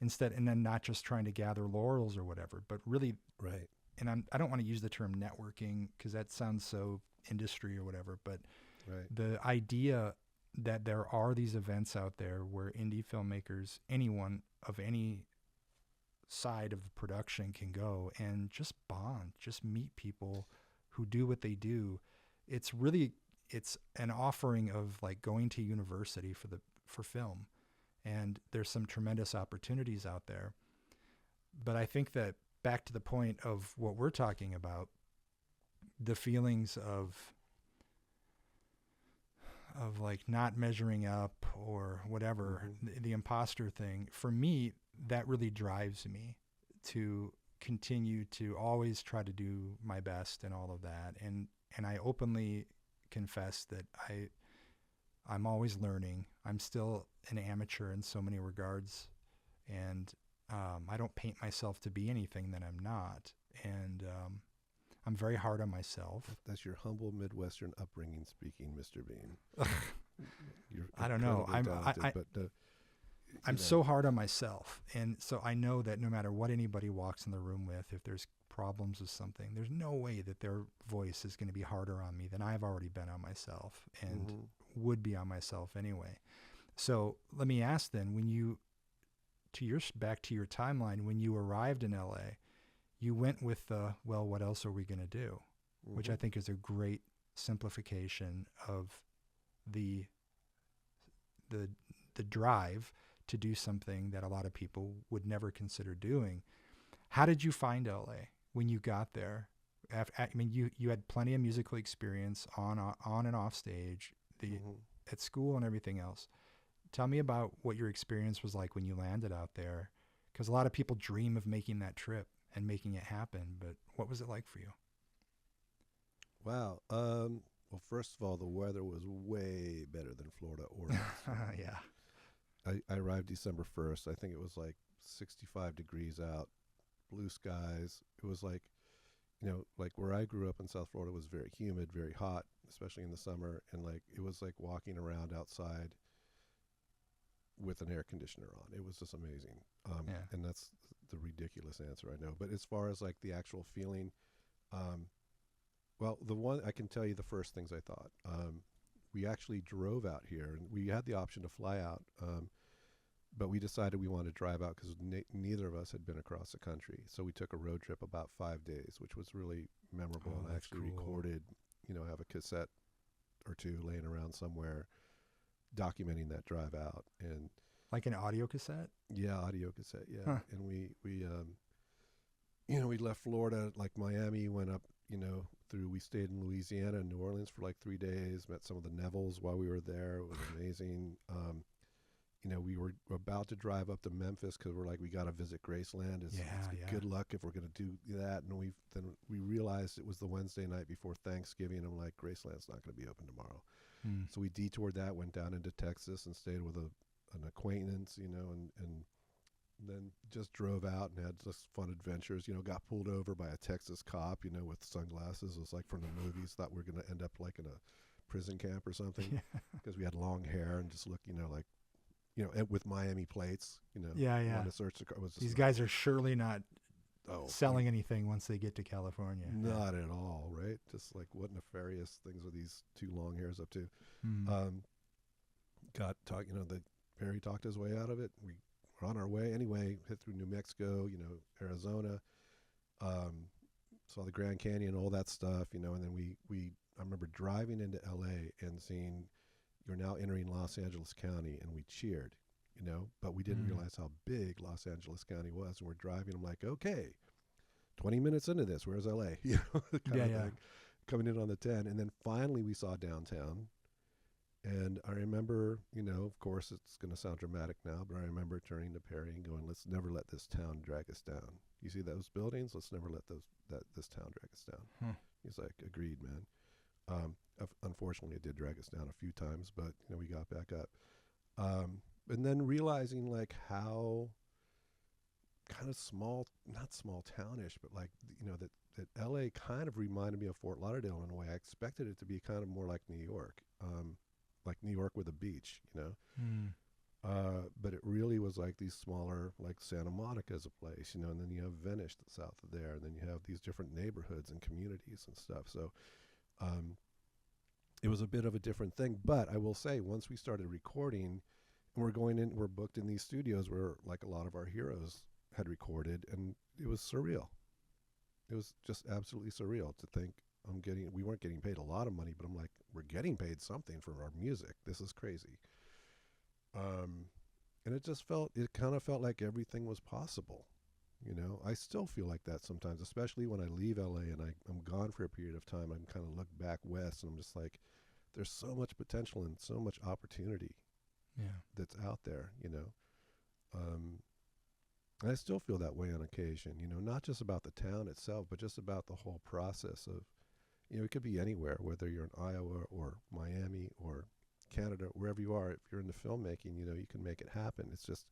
instead, and then not just trying to gather laurels or whatever, but really, right. And I don't want to use the term networking because that sounds so industry or whatever, but the idea that there are these events out there where indie filmmakers, anyone of any side of the production, can go and just bond, just meet people who do what they do. It's an offering of like going to university for film, and there's some tremendous opportunities out there. But I think that back to the point of what we're talking about, the feelings of like not measuring up or whatever, the imposter thing, for me, that really drives me to continue to always try to do my best and all of that. And I openly confess that I'm always learning. I'm still an amateur in so many regards, and I don't paint myself to be anything that I'm not. And I'm very hard on myself. That's your humble Midwestern upbringing speaking, Mr. Beahm. I don't know. I'm so hard on myself. And so I know that no matter what anybody walks in the room with, if there's problems with something, there's no way that their voice is going to be harder on me than I've already been on myself and would be on myself anyway. So let me ask then, back to your timeline, when you arrived in LA, you went with well, what else are we going to do? Which I think is a great simplification of the drive to do something that a lot of people would never consider doing. How did you find LA when you got there? You had plenty of musical experience on and off stage, at school and everything else. Tell me about what your experience was like when you landed out there, because a lot of people dream of making that trip and making it happen. But what was it like for you? Wow. Well, first of all, the weather was way better than Florida or Yeah. I arrived December 1st. I think it was like 65 degrees out, blue skies. It was like, like where I grew up in South Florida was very humid, very hot, especially in the summer. And like, it was like walking around outside with an air conditioner on. It was just amazing. And that's the ridiculous answer, I know. But as far as like the actual feeling, well, the one I can tell you the first things I thought. We actually drove out here, and we had the option to fly out, but we decided we wanted to drive out because neither of us had been across the country. So we took a road trip about 5 days, which was really memorable. Oh, and I actually recorded, have a cassette or two laying around somewhere documenting that drive out. And like an audio cassette? Yeah, audio cassette, yeah. Huh. And we we left Florida, like Miami, went up, we stayed in Louisiana and New Orleans for like 3 days, met some of the Nevilles while we were there. It was amazing. We were about to drive up to Memphis because we're like, we got to visit Graceland. It's good luck if we're going to do that. And we realized it was the Wednesday night before Thanksgiving. I'm like, Graceland's not going to be open tomorrow. So we detoured that, went down into Texas and stayed with an acquaintance, and then just drove out and had just fun adventures. Got pulled over by a Texas cop, with sunglasses. It was like from the movies. Thought we were going to end up like in a prison camp or something because we had long hair and just looked, like, with Miami plates. Want to search the car. These guys are surely not selling anything once they get to California. Not at all, right? Just like, what nefarious things are these two long hairs up to? Perry talked his way out of it. We were on our way anyway, hit through New Mexico, Arizona, saw the Grand Canyon, all that stuff, and then I remember driving into LA and seeing, you're now entering Los Angeles County, and we cheered, but we didn't realize how big Los Angeles County was. And we're driving, I'm like, okay, 20 minutes into this, where's LA? Coming in on the 10. And then finally we saw downtown. And I remember, of course, it's going to sound dramatic now, but I remember turning to Perry and going, let's never let this town drag us down. You see those buildings? Let's never let this town drag us down. He's like, agreed, man. Unfortunately, it did drag us down a few times, but, we got back up. And then realizing, like, how kind of small, not small townish, but like, that LA kind of reminded me of Fort Lauderdale in a way. I expected it to be kind of more like New York. Like New York with a beach, but it really was like these smaller, like Santa Monica as a place, and then you have Venice south of there, and then you have these different neighborhoods and communities and stuff. So it was a bit of a different thing. But I will say, once we started recording, and we're booked in these studios where like a lot of our heroes had recorded, and it was surreal. It was just absolutely surreal to think, we weren't getting paid a lot of money, but I'm like, we're getting paid something for our music. This is crazy. And it kind of felt like everything was possible. I still feel like that sometimes, especially when I leave LA and I'm gone for a period of time. I'm kind of look back west and I'm just like, there's so much potential and so much opportunity that's out there, And I still feel that way on occasion, not just about the town itself, but just about the whole process of, it could be anywhere, whether you're in Iowa or Miami or Canada, wherever you are. If you're into filmmaking, you can make it happen. It's just,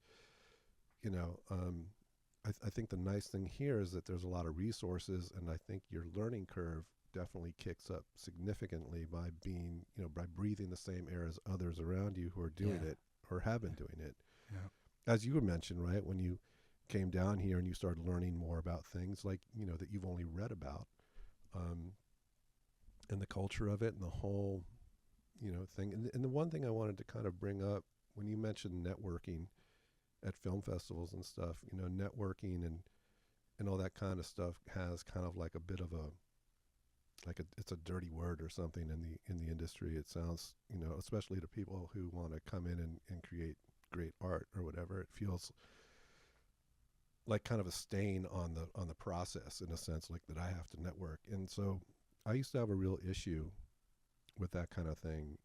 I think the nice thing here is that there's a lot of resources, and I think your learning curve definitely kicks up significantly by being, by breathing the same air as others around you who are doing it or have been doing it. As you mentioned, right, when you came down here and you started learning more about things like, that you've only read about, and the culture of it and the whole, thing. And the one thing I wanted to kind of bring up when you mentioned networking at film festivals and stuff, networking and all that kind of stuff has kind of like a bit of it's a dirty word or something in the industry. It sounds, especially to people who want to come in and create great art or whatever, it feels like kind of a stain on the process, in a sense, like that I have to network. And so I used to have a real issue with that kind of thing.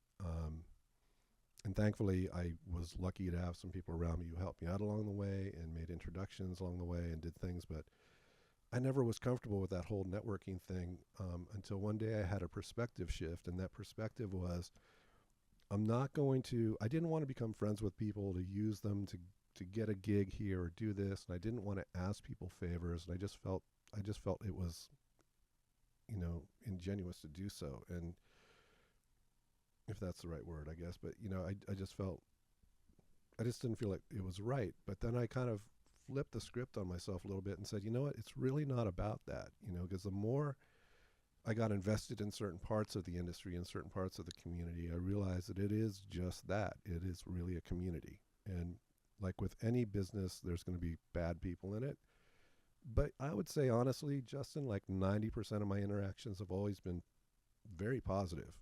And thankfully, I was lucky to have some people around me who helped me out along the way and made introductions along the way and did things. But I never was comfortable with that whole networking thing until one day I had a perspective shift. And that perspective was, I didn't want to become friends with people to use them to get a gig here or do this, and I didn't want to ask people favors, and I just felt it was, ingenuous to do so, and if that's the right word, I guess. But I just didn't feel like it was right. But then I kind of flipped the script on myself a little bit and said, you know what, it's really not about that, because the more I got invested in certain parts of the industry and certain parts of the community, I realized that it is just that. It is really a community. And like with any business, there's going to be bad people in it. But I would say, honestly, Justin, like 90% of my interactions have always been very positive.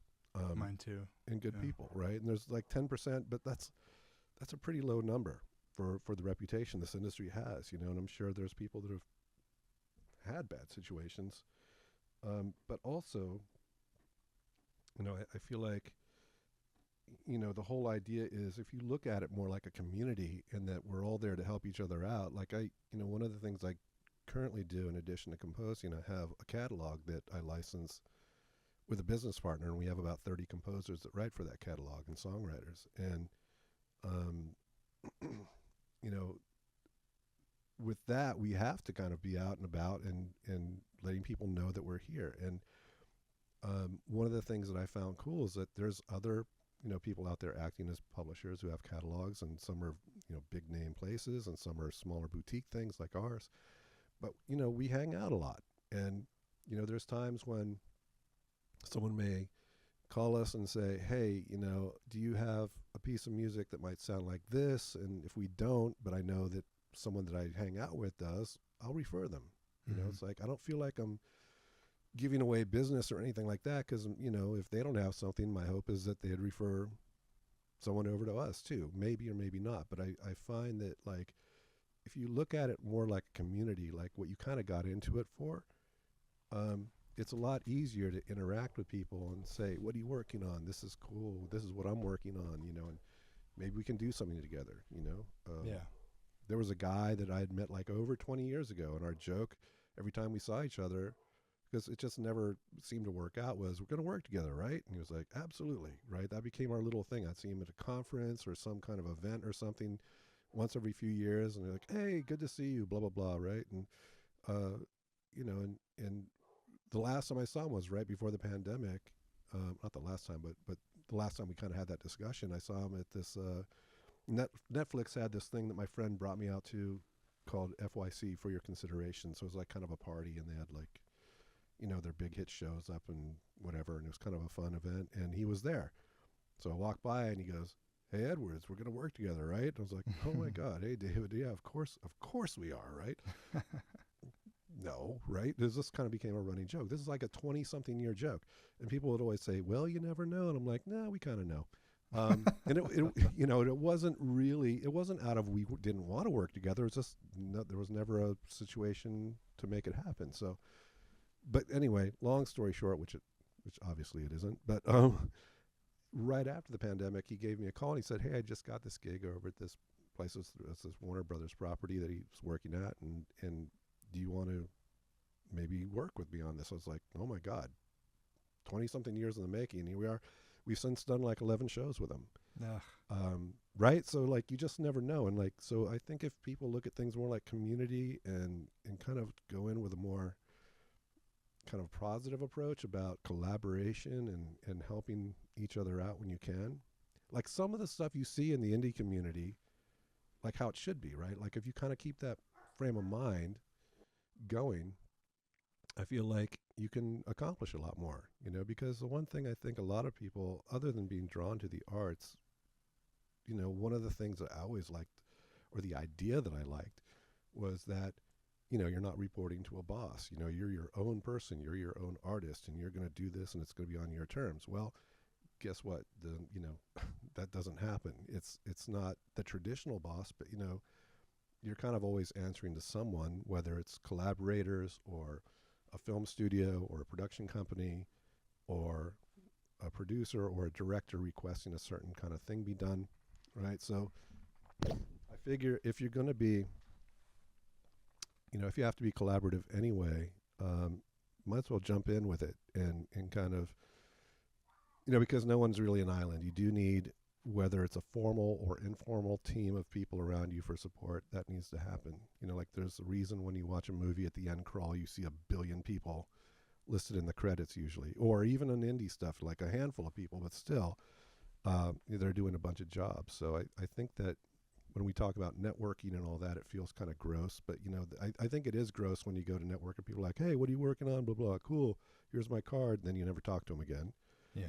Mine too. And good people, right? And there's like 10%, but that's a pretty low number for the reputation this industry has, and I'm sure there's people that have had bad situations. But also, I feel like, the whole idea is if you look at it more like a community and that we're all there to help each other out. Like one of the things I currently do in addition to composing, I have a catalog that I license with a business partner, and we have about 30 composers that write for that catalog and songwriters. And, with that, we have to kind of be out and about and letting people know that we're here. And one of the things that I found cool is that there's other, people out there acting as publishers who have catalogs, and some are, big name places, and some are smaller boutique things like ours. But, we hang out a lot. And, there's times when someone may call us and say, hey, do you have a piece of music that might sound like this? And if we don't, but I know that someone that I hang out with does, I'll refer them. It's like, I don't feel like I'm giving away business or anything like that, because, if they don't have something, my hope is that they'd refer someone over to us too, maybe or maybe not. But I find that, like, if you look at it more like a community, like what you kind of got into it for, it's a lot easier to interact with people and say, what are you working on? This is cool. This is what I'm working on, and maybe we can do something together, Yeah. There was a guy that I had met like over 20 years ago, and our joke every time we saw each other, because it just never seemed to work out, was, we're going to work together, right? And he was like, absolutely, right? That became our little thing. I'd see him at a conference or some kind of event or something once every few years, and they're like, hey, good to see you, blah, blah, blah, right? And, and the last time I saw him was right before the pandemic. Not the last time, but the last time we kind of had that discussion, I saw him at this, Netflix had this thing that my friend brought me out to called FYC, for your consideration. So it was like kind of a party, and they had like, their big hit shows up and whatever. And it was kind of a fun event, and he was there. So I walked by and he goes, hey, Edwards, we're going to work together, right? And I was like, oh my God. Hey, David. Yeah, of course we are. Right. No, right? This kind of became a running joke. This is like a 20-something year joke. And people would always say, well, you never know. And I'm like, no, we kind of know. And it wasn't out of we didn't want to work together. It's just there was never a situation to make it happen. So, but anyway, long story short, which obviously it isn't, but right after the pandemic, he gave me a call and he said, hey, I just got this gig over at this place. It's this Warner Brothers property that he's working at, and do you want to maybe work with me on this? I was like, oh my God, 20-something years in the making, and here we are. We've since done like 11 shows with him. Right? So like, you just never know. And like, so I think if people look at things more like community and kind of go in with a more kind of positive approach about collaboration and helping each other out when you can, like some of the stuff you see in the indie community, like how it should be, right? Like if you kind of keep that frame of mind going, I feel like you can accomplish a lot more, because the one thing I think a lot of people, other than being drawn to the arts, one of the things that I always liked, or the idea that I liked, was that, you're not reporting to a boss. You're your own person, you're your own artist, and you're going to do this, and it's going to be on your terms. Well, guess what? That doesn't happen. It's not the traditional boss, but, you're kind of always answering to someone, whether it's collaborators or a film studio or a production company or a producer or a director requesting a certain kind of thing be done, right? So I figure if you're going to be, if you have to be collaborative anyway, might as well jump in with it and kind of, because no one's really an island. You do need whether it's a formal or informal team of people around you for support, that needs to happen. You know, like there's a reason when you watch a movie at the end crawl, you see a billion people listed in the credits usually, or even on indie stuff, like a handful of people, but still, they're doing a bunch of jobs. So I think that when we talk about networking and all that, it feels kind of gross, but you know, I think it is gross when you go to network and people are like, hey, what are you working on? Blah, blah, cool. Here's my card. And then you never talk to them again. Yeah.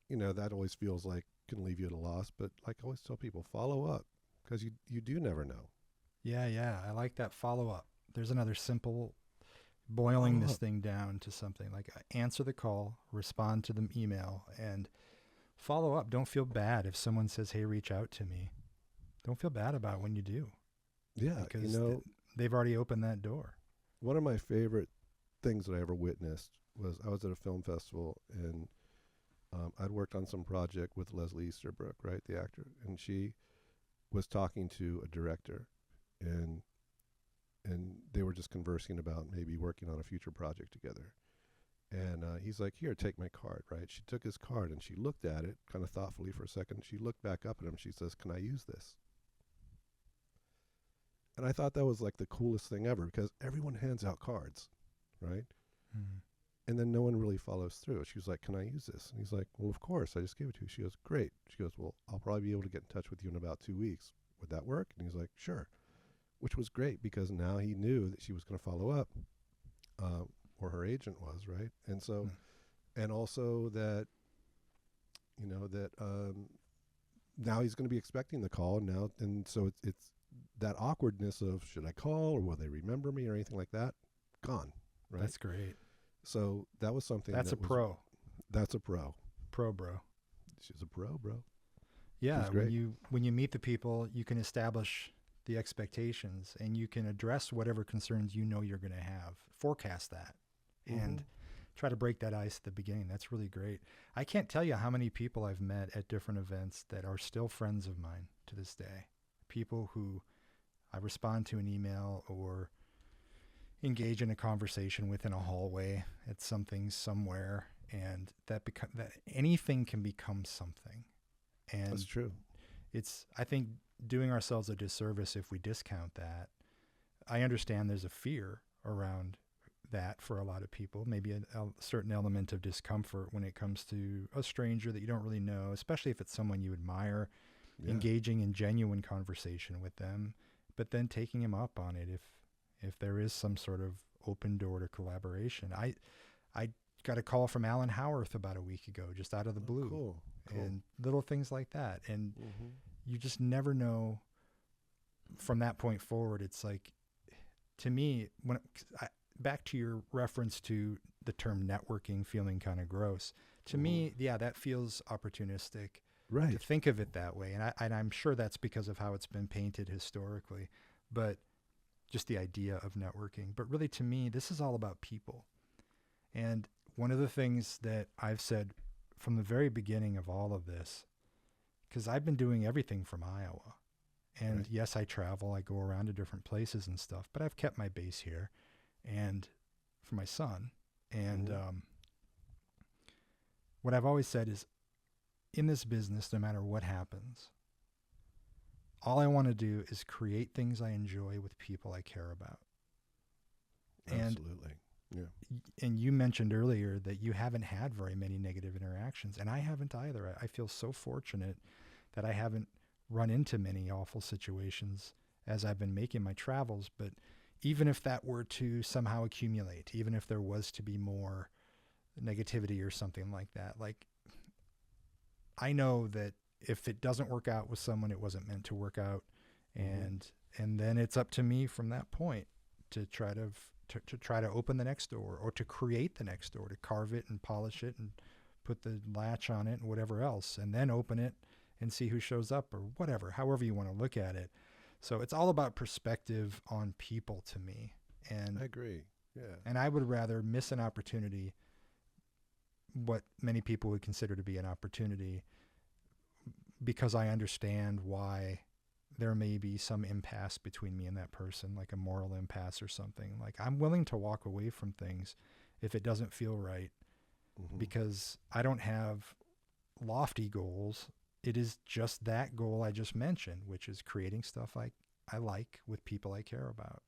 You know, that always feels like can leave you at a loss, but like I always tell people, follow up because you do never know. Yeah. I like that follow up. There's another simple boiling Follow this up. thing down to something like answer the call, respond to the email, and follow up. Don't feel bad if someone says, hey, reach out to me. Don't feel bad about when you do, Yeah, because you know, they've already opened that door. one of my favorite things that I ever witnessed was I was at a film festival and I'd worked on some project with Leslie Easterbrook, right, the actor, and she was talking to a director, and they were just conversing about maybe working on a future project together. And he's like, here, take my card, right? She took his card and she looked at it kind of thoughtfully for a second. She looked back up at him. She says, can I use this? And I thought that was like the coolest thing ever because everyone hands out cards, right? Mm. And then no one really follows through. She was like, can I use this? And he's like, well, of course. I just gave it to you. She goes, great. She goes, well, I'll probably be able to get in touch with you in about 2 weeks. Would that work? And he's like, sure. Which was great because now he knew that she was going to follow up, or her agent was, right? And so, and also that, you know, that now he's going to be expecting the call now. And so it's that awkwardness of should I call or will they remember me or anything like that? Gone, right? That's great. So that was something That's that a pro. That's a pro. Pro, bro. She's a pro, bro. Yeah, She's great. when you meet the people, you can establish the expectations and you can address whatever concerns you know you're going to have. Forecast that and try to break that ice at the beginning. That's really great. I can't tell you how many people I've met at different events that are still friends of mine to this day. People who I respond to an email or engage in a conversation with in a hallway at something somewhere, and that anything can become something. And That's true. it's, I think, doing ourselves a disservice if we discount that. I understand there's a fear around that for a lot of people, maybe a certain element of discomfort when it comes to a stranger that you don't really know, especially if it's someone you admire, engaging in genuine conversation with them, but then taking them up on it if there is some sort of open door to collaboration. I got a call from Alan Howarth about a week ago, just out of the blue. Cool. And little things like that. And you just never know from that point forward. It's like, to me, back to your reference to the term networking feeling kind of gross. To me, yeah, that feels opportunistic. Right. To think of it that way. And I'm sure that's because of how it's been painted historically, but just the idea of networking. But really, to me, this is all about people. And one of the things that I've said from the very beginning of all of this, because I've been doing everything from Iowa. And yes, I travel, I go around to different places and stuff, but I've kept my base here and for my son. And what I've always said is, in this business, no matter what happens, all I want to do is create things I enjoy with people I care about. Absolutely. And you mentioned earlier that you haven't had very many negative interactions, and I haven't either. I feel so fortunate that I haven't run into many awful situations as I've been making my travels. But even if that were to somehow accumulate, even if there was to be more negativity or something like that, like, I know that if it doesn't work out with someone, it wasn't meant to work out. And then it's up to me from that point to try to open the next door, or to create the next door, to carve it and polish it and put the latch on it and whatever else, and then open it and see who shows up, or whatever, however you want to look at it. So it's all about perspective on people to me. And I agree. Yeah. And I would rather miss an opportunity, what many people would consider to be an opportunity, because I understand why there may be some impasse between me and that person, like a moral impasse or something. Like, I'm willing to walk away from things if it doesn't feel right, because I don't have lofty goals it is just that goal I just mentioned, which is creating stuff I like with people I care about.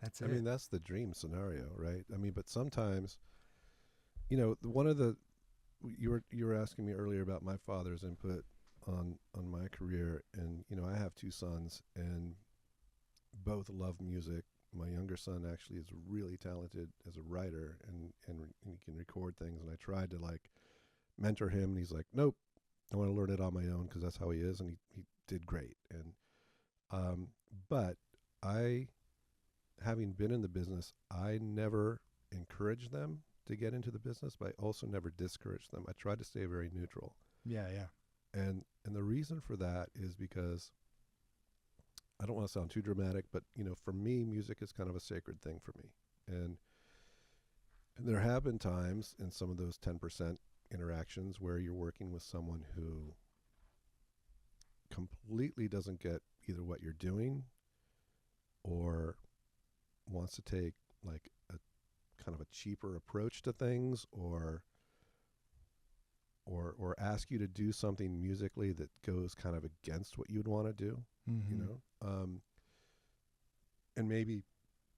That's it. I mean, that's the dream scenario, right? I mean, but sometimes, you know, one of the you were asking me earlier about my father's input on my career, and you know, I have two sons, and both love music. My younger son actually is really talented as a writer, and he can record things. And I tried to like mentor him, and he's like, "Nope, I want to learn it on my own," because that's how he is, and he did great. And but I, having been in the business, I never encouraged them to get into the business, but I also never discouraged them. I tried to stay very neutral. Yeah, yeah. And the reason for that is because I don't want to sound too dramatic, but you know, for me, music is kind of a sacred thing for me. And there have been times in some of those 10% interactions where you're working with someone who completely doesn't get either what you're doing or wants to take like a kind of a cheaper approach to things, or ask you to do something musically that goes kind of against what you'd want to do, you know. And maybe,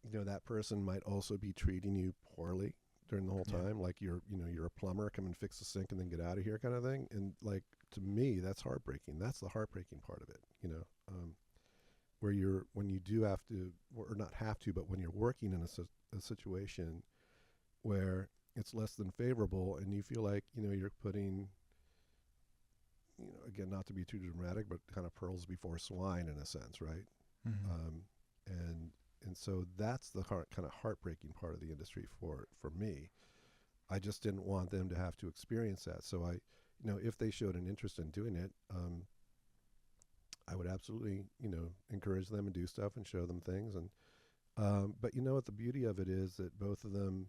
you know, that person might also be treating you poorly during the whole time, like you're a plumber, come and fix the sink and then get out of here kind of thing. And like, to me, that's heartbreaking. That's the heartbreaking part of it, you know. When you do have to, or not have to, but when you're working in a situation where it's less than favorable, and you feel like, you know, you're putting, you know, again, not to be too dramatic, but kind of pearls before swine in a sense, right? And so that's the kind of heartbreaking part of the industry for me. I just didn't want them to have to experience that. So I, you know, if they showed an interest in doing it, I would absolutely, you know, encourage them and do stuff and show them things. And but you know what, the beauty of it is that both of them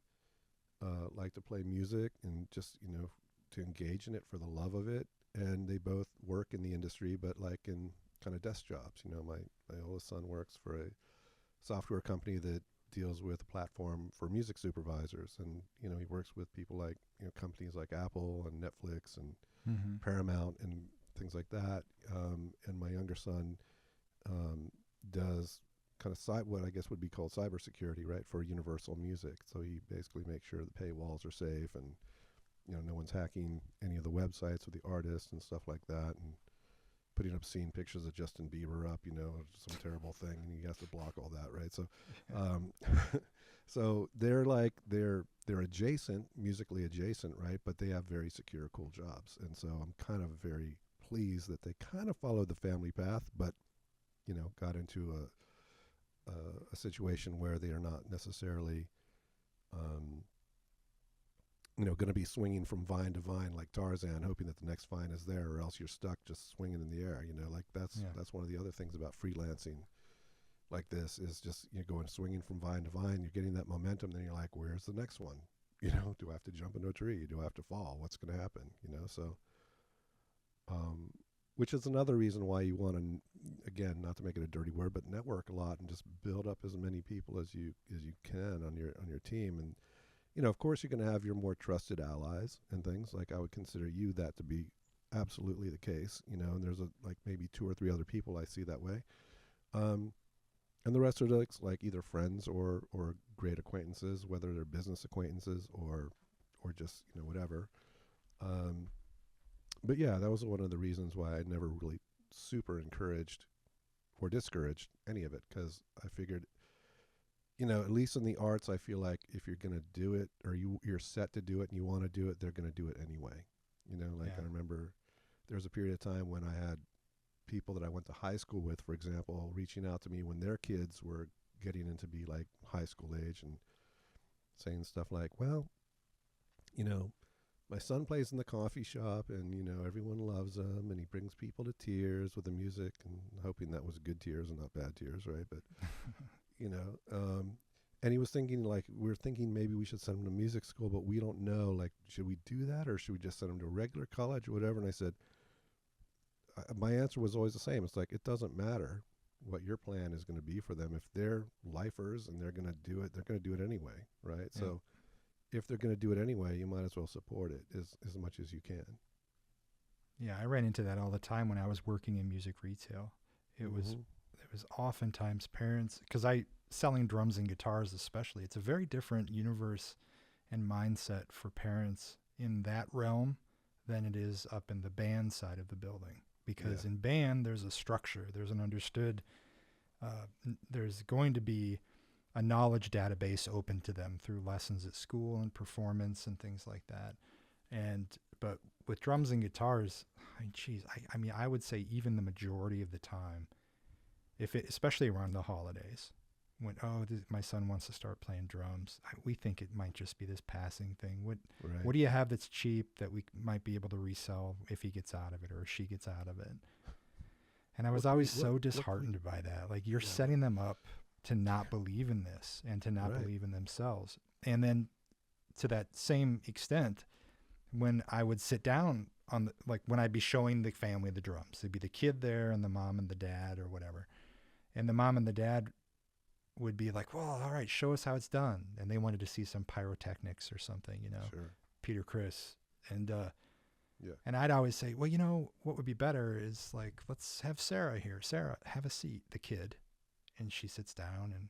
like to play music and just, you know, to engage in it for the love of it. And they both work in the industry, but like in kind of desk jobs. You know, my oldest son works for a software company that deals with a platform for music supervisors, and you know, he works with people like, you know, companies like Apple and Netflix and Paramount and things like that. And my younger son does kind of what I guess would be called cybersecurity, right, for Universal Music. So he basically makes sure the paywalls are safe, and you know, no one's hacking any of the websites of the artists and stuff like that, and putting obscene pictures of Justin Bieber up, you know, some terrible thing, and he has to block all that, right? So, so they're like they're adjacent, musically adjacent, right? But they have very secure, cool jobs, and so I'm kind of very pleased that they kind of followed the family path, but you know, got into a situation where they are not necessarily, you know, going to be swinging from vine to vine like Tarzan, hoping that the next vine is there, or else you're stuck just swinging in the air. You know, like that's one of the other things about freelancing like this is just, you're going swinging from vine to vine. You're getting that momentum, then you're like, where's the next one? You know, do I have to jump into a tree? Do I have to fall? What's going to happen? You know, so, which is another reason why you want to, again, not to make it a dirty word, but network a lot and just build up as many people as you can on your team. And you know, of course, you're going to have your more trusted allies and things. Like, I would consider you that to be absolutely the case, you know, and there's like maybe 2 or 3 other people I see that way. And the rest are like either friends or great acquaintances, whether they're business acquaintances or just, you know, whatever. But yeah, that was one of the reasons why I never really super encouraged or discouraged any of it, because I figured, you know, at least in the arts, I feel like if you're going to do it, or you're set to do it and you want to do it, they're going to do it anyway. You know, like I remember there was a period of time when I had people that I went to high school with, for example, reaching out to me when their kids were getting into be like high school age and saying stuff like, well, you know, my son plays in the coffee shop and, you know, everyone loves him and he brings people to tears with the music, and hoping that was good tears and not bad tears, right? But you know, and he was thinking, like, we're thinking maybe we should send him to music school, but we don't know, like, should we do that or should we just send him to a regular college or whatever? And I said, my answer was always the same. It's like, it doesn't matter what your plan is going to be for them. If they're lifers and they're going to do it, they're going to do it anyway, right? Yeah. So if they're going to do it anyway, you might as well support it as much as you can. Yeah, I ran into that all the time when I was working in music retail. It was Mhm. it was oftentimes parents, because I selling drums and guitars especially. It's a very different universe and mindset for parents in that realm than it is up in the band side of the building. Because Yeah. in band, there's a structure, there's an understood, there's going to be a knowledge database open to them through lessons at school and performance and things like that. And but with drums and guitars, I mean, I would say even the majority of the time, if it, especially around the holidays, when my son wants to start playing drums, we think it might just be this passing thing. Right. What do you have that's cheap that we might be able to resell if he gets out of it or she gets out of it? And I was What can we- always so what can we- disheartened by that. Like, you're Yeah. setting them up to not believe in this and to not Right. believe in themselves. And then to that same extent, when I would sit down on like when I'd be showing the family the drums, there'd be the kid there and the mom and the dad or whatever. And the mom and the dad would be like, well, all right, show us how it's done. And they wanted to see some pyrotechnics or something, Sure. Peter Criss. And, Yeah. and I'd always say, well, what would be better is like, let's have Sarah here. Sarah, have a seat, the kid. And she sits down and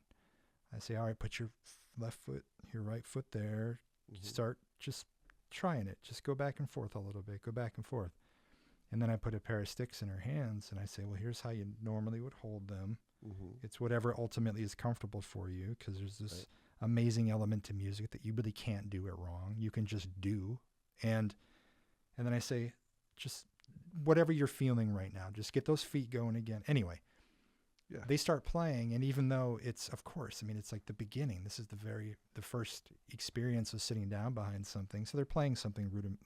I say, all right, put your left foot, your right foot there. Mhm. Start just trying it. Just go back and forth a little bit, go back and forth. And then I put a pair of sticks in her hands and I say, well, here's how you normally would hold them. Mhm. It's whatever ultimately is comfortable for you, because there's this Right. amazing element to music that you really can't do it wrong. You can just do. And then I say, just whatever you're feeling right now, just get those feet going again. Anyway, Yeah. they start playing, and even though it's, of course, I mean, it's like the beginning. This is the first experience of sitting down behind something. So they're playing something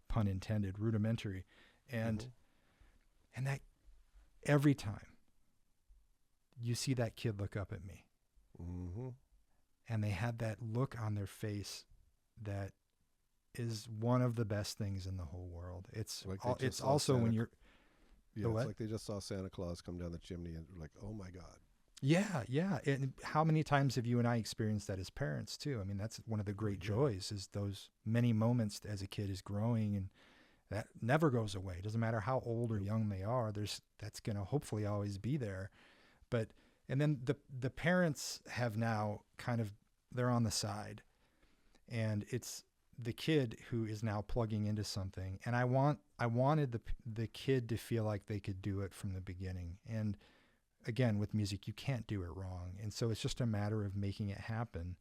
pun intended, rudimentary. And Mhm. and that every time you see that kid look up at me, Mhm. and they had that look on their face that is one of the best things in the whole world. It's Like they just it's saw also when Santa you're Yeah, The it's what? like they just saw Santa Claus come down the chimney and like, oh my God. yeah. And how many times have you and I experienced that as parents too? I mean, that's one of the great Yeah. joys, is those many moments as a kid is growing, and that never goes away. It doesn't matter how old or young they are. That's going to hopefully always be there. But and then the parents have now they're on the side, and it's the kid who is now plugging into something. And I wanted the kid to feel like they could do it from the beginning. And again, with music, you can't do it wrong. And so it's just a matter of making it happen,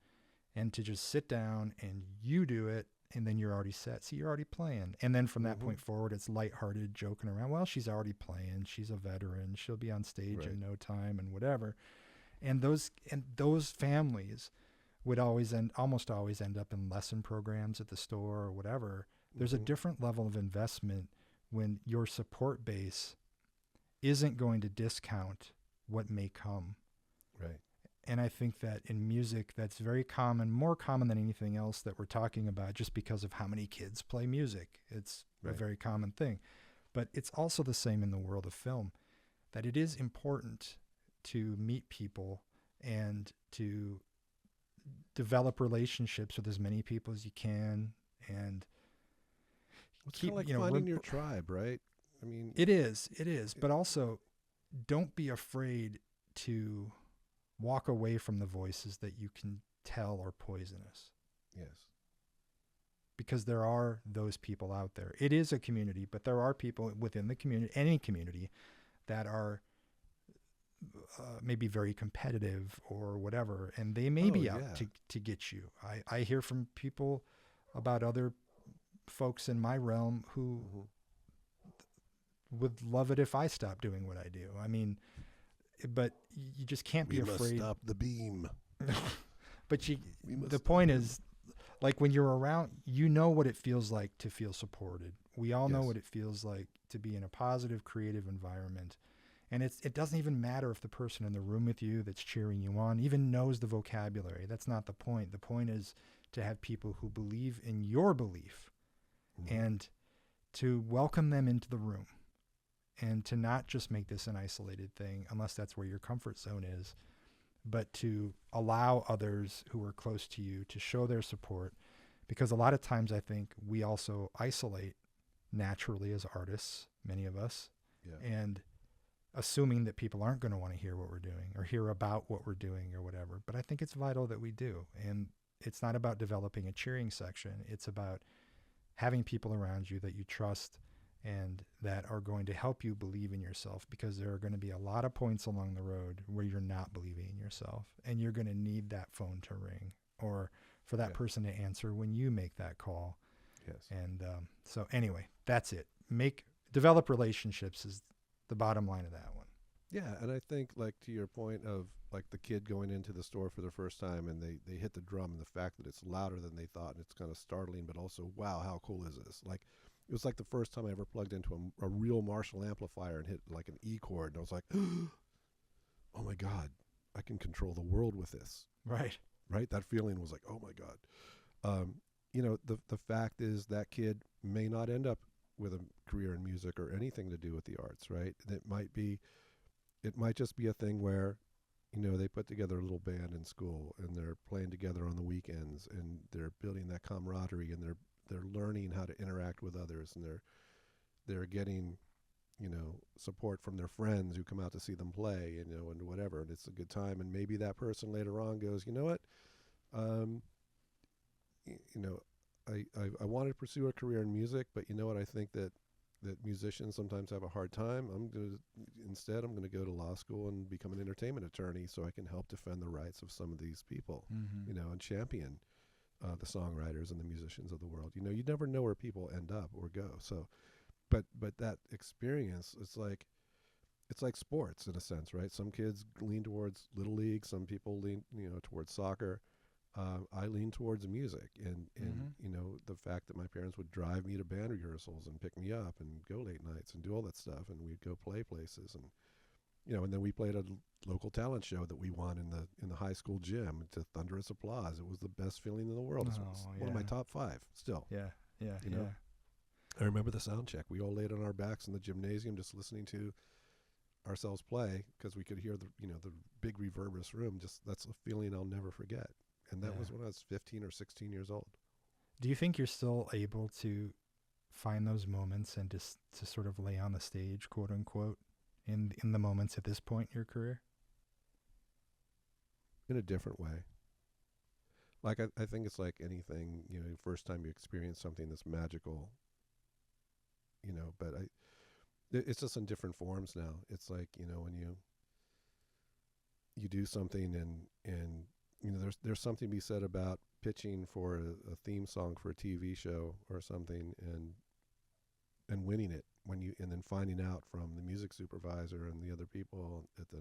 and to just sit down and you do it, and then you're already set. So you're already playing. And then from that Mhm. point forward, it's lighthearted, joking around. Well, she's already playing. She's a veteran. She'll be on stage Right. in no time and whatever. And those families would almost always end up in lesson programs at the store or whatever. There's a Mhm. different level of investment when your support base isn't going to discount what may come. Right. And I think that in music, that's very common, more common than anything else that we're talking about, just because of how many kids play music. It's a Right. very common thing. But it's also the same in the world of film, that it is important to meet people and to develop relationships with as many people as you can, and It's keep, kind of like you know, finding your tribe, right? I mean, it is, but also don't be afraid to walk away from the voices that you can tell are poisonous, yes. because there are those people out there. It is a community, but there are people within the community, any community, that are maybe very competitive or whatever, and they may Oh, be out yeah. to get you. I hear from people about other folks in my realm who Mhm. would love it if I stopped doing what I do. I mean, but you just can't be We must afraid. stop the beam. But We must the stop point the is, like, when you're around, you know what it feels like to feel supported. We all know Yes. what it feels like to be in a positive, creative environment. And it doesn't even matter if the person in the room with you that's cheering you on even knows the vocabulary. That's not the point. The point is to have people who believe in your belief, Mhm. and to welcome them into the room, and to not just make this an isolated thing unless that's where your comfort zone is, but to allow others who are close to you to show their support. Because a lot of times I think we also isolate naturally as artists, many of us, Yeah. and assuming that people aren't going to want to hear what we're doing or hear about what we're doing or whatever. But I think it's vital that we do. And it's not about developing a cheering section. It's about having people around you that you trust and that are going to help you believe in yourself, because there are going to be a lot of points along the road where you're not believing in yourself, and you're going to need that phone to ring or for that person to answer when you make that call. Yes. And so anyway, that's it. Develop relationships is the bottom line of that one. Yeah, and I think, like, to your point of like the kid going into the store for the first time and they hit the drum, and the fact that it's louder than they thought, and it's kind of startling, but also, wow, how cool is this? Like, it was like the first time I ever plugged into a real Marshall amplifier and hit like an E chord, and I was like, oh my God, I can control the world with this. Right. Right? That feeling was like, oh my God. You know, the fact is that kid may not end up with a career in music or anything to do with the arts, right? And it might just be a thing where, you know, they put together a little band in school and they're playing together on the weekends and they're building that camaraderie and they're learning how to interact with others, and they're getting, you know, support from their friends who come out to see them play, you know, and whatever, and it's a good time. And maybe that person later on goes, you know what, you know, I wanted to pursue a career in music, but you know what, I think that musicians sometimes have a hard time. I'm going to go to law school and become an entertainment attorney so I can help defend the rights of some of these people, you know, and champion the songwriters and the musicians of the world. You know, you never know where people end up or go. So, but that experience, it's like sports in a sense, right? Some kids lean towards little league. Some people lean, you know, towards soccer. I lean towards music, and you know, the fact that my parents would drive me to band rehearsals and pick me up and go late nights and do all that stuff, and we'd go play places, and you know, and then we played a local talent show that we won in the high school gym to thunderous applause. It was the best feeling in the world. It was one of my top 5 still. Yeah. You know? I remember the sound check. We all laid on our backs in the gymnasium just listening to ourselves play because we could hear the, you know, the big reverberous room. Just, that's a feeling I'll never forget. And that was when I was 15 or 16 years old. Do you think you're still able to find those moments and just to sort of lay on the stage, quote unquote, in the moments at this point in your career? In a different way. Like, I think it's like anything, you know, first time you experience something that's magical, you know, but it's just in different forms now. It's like, you know, when you do something and you know, there's something to be said about pitching for a theme song for a TV show or something and winning it and then finding out from the music supervisor and the other people at the,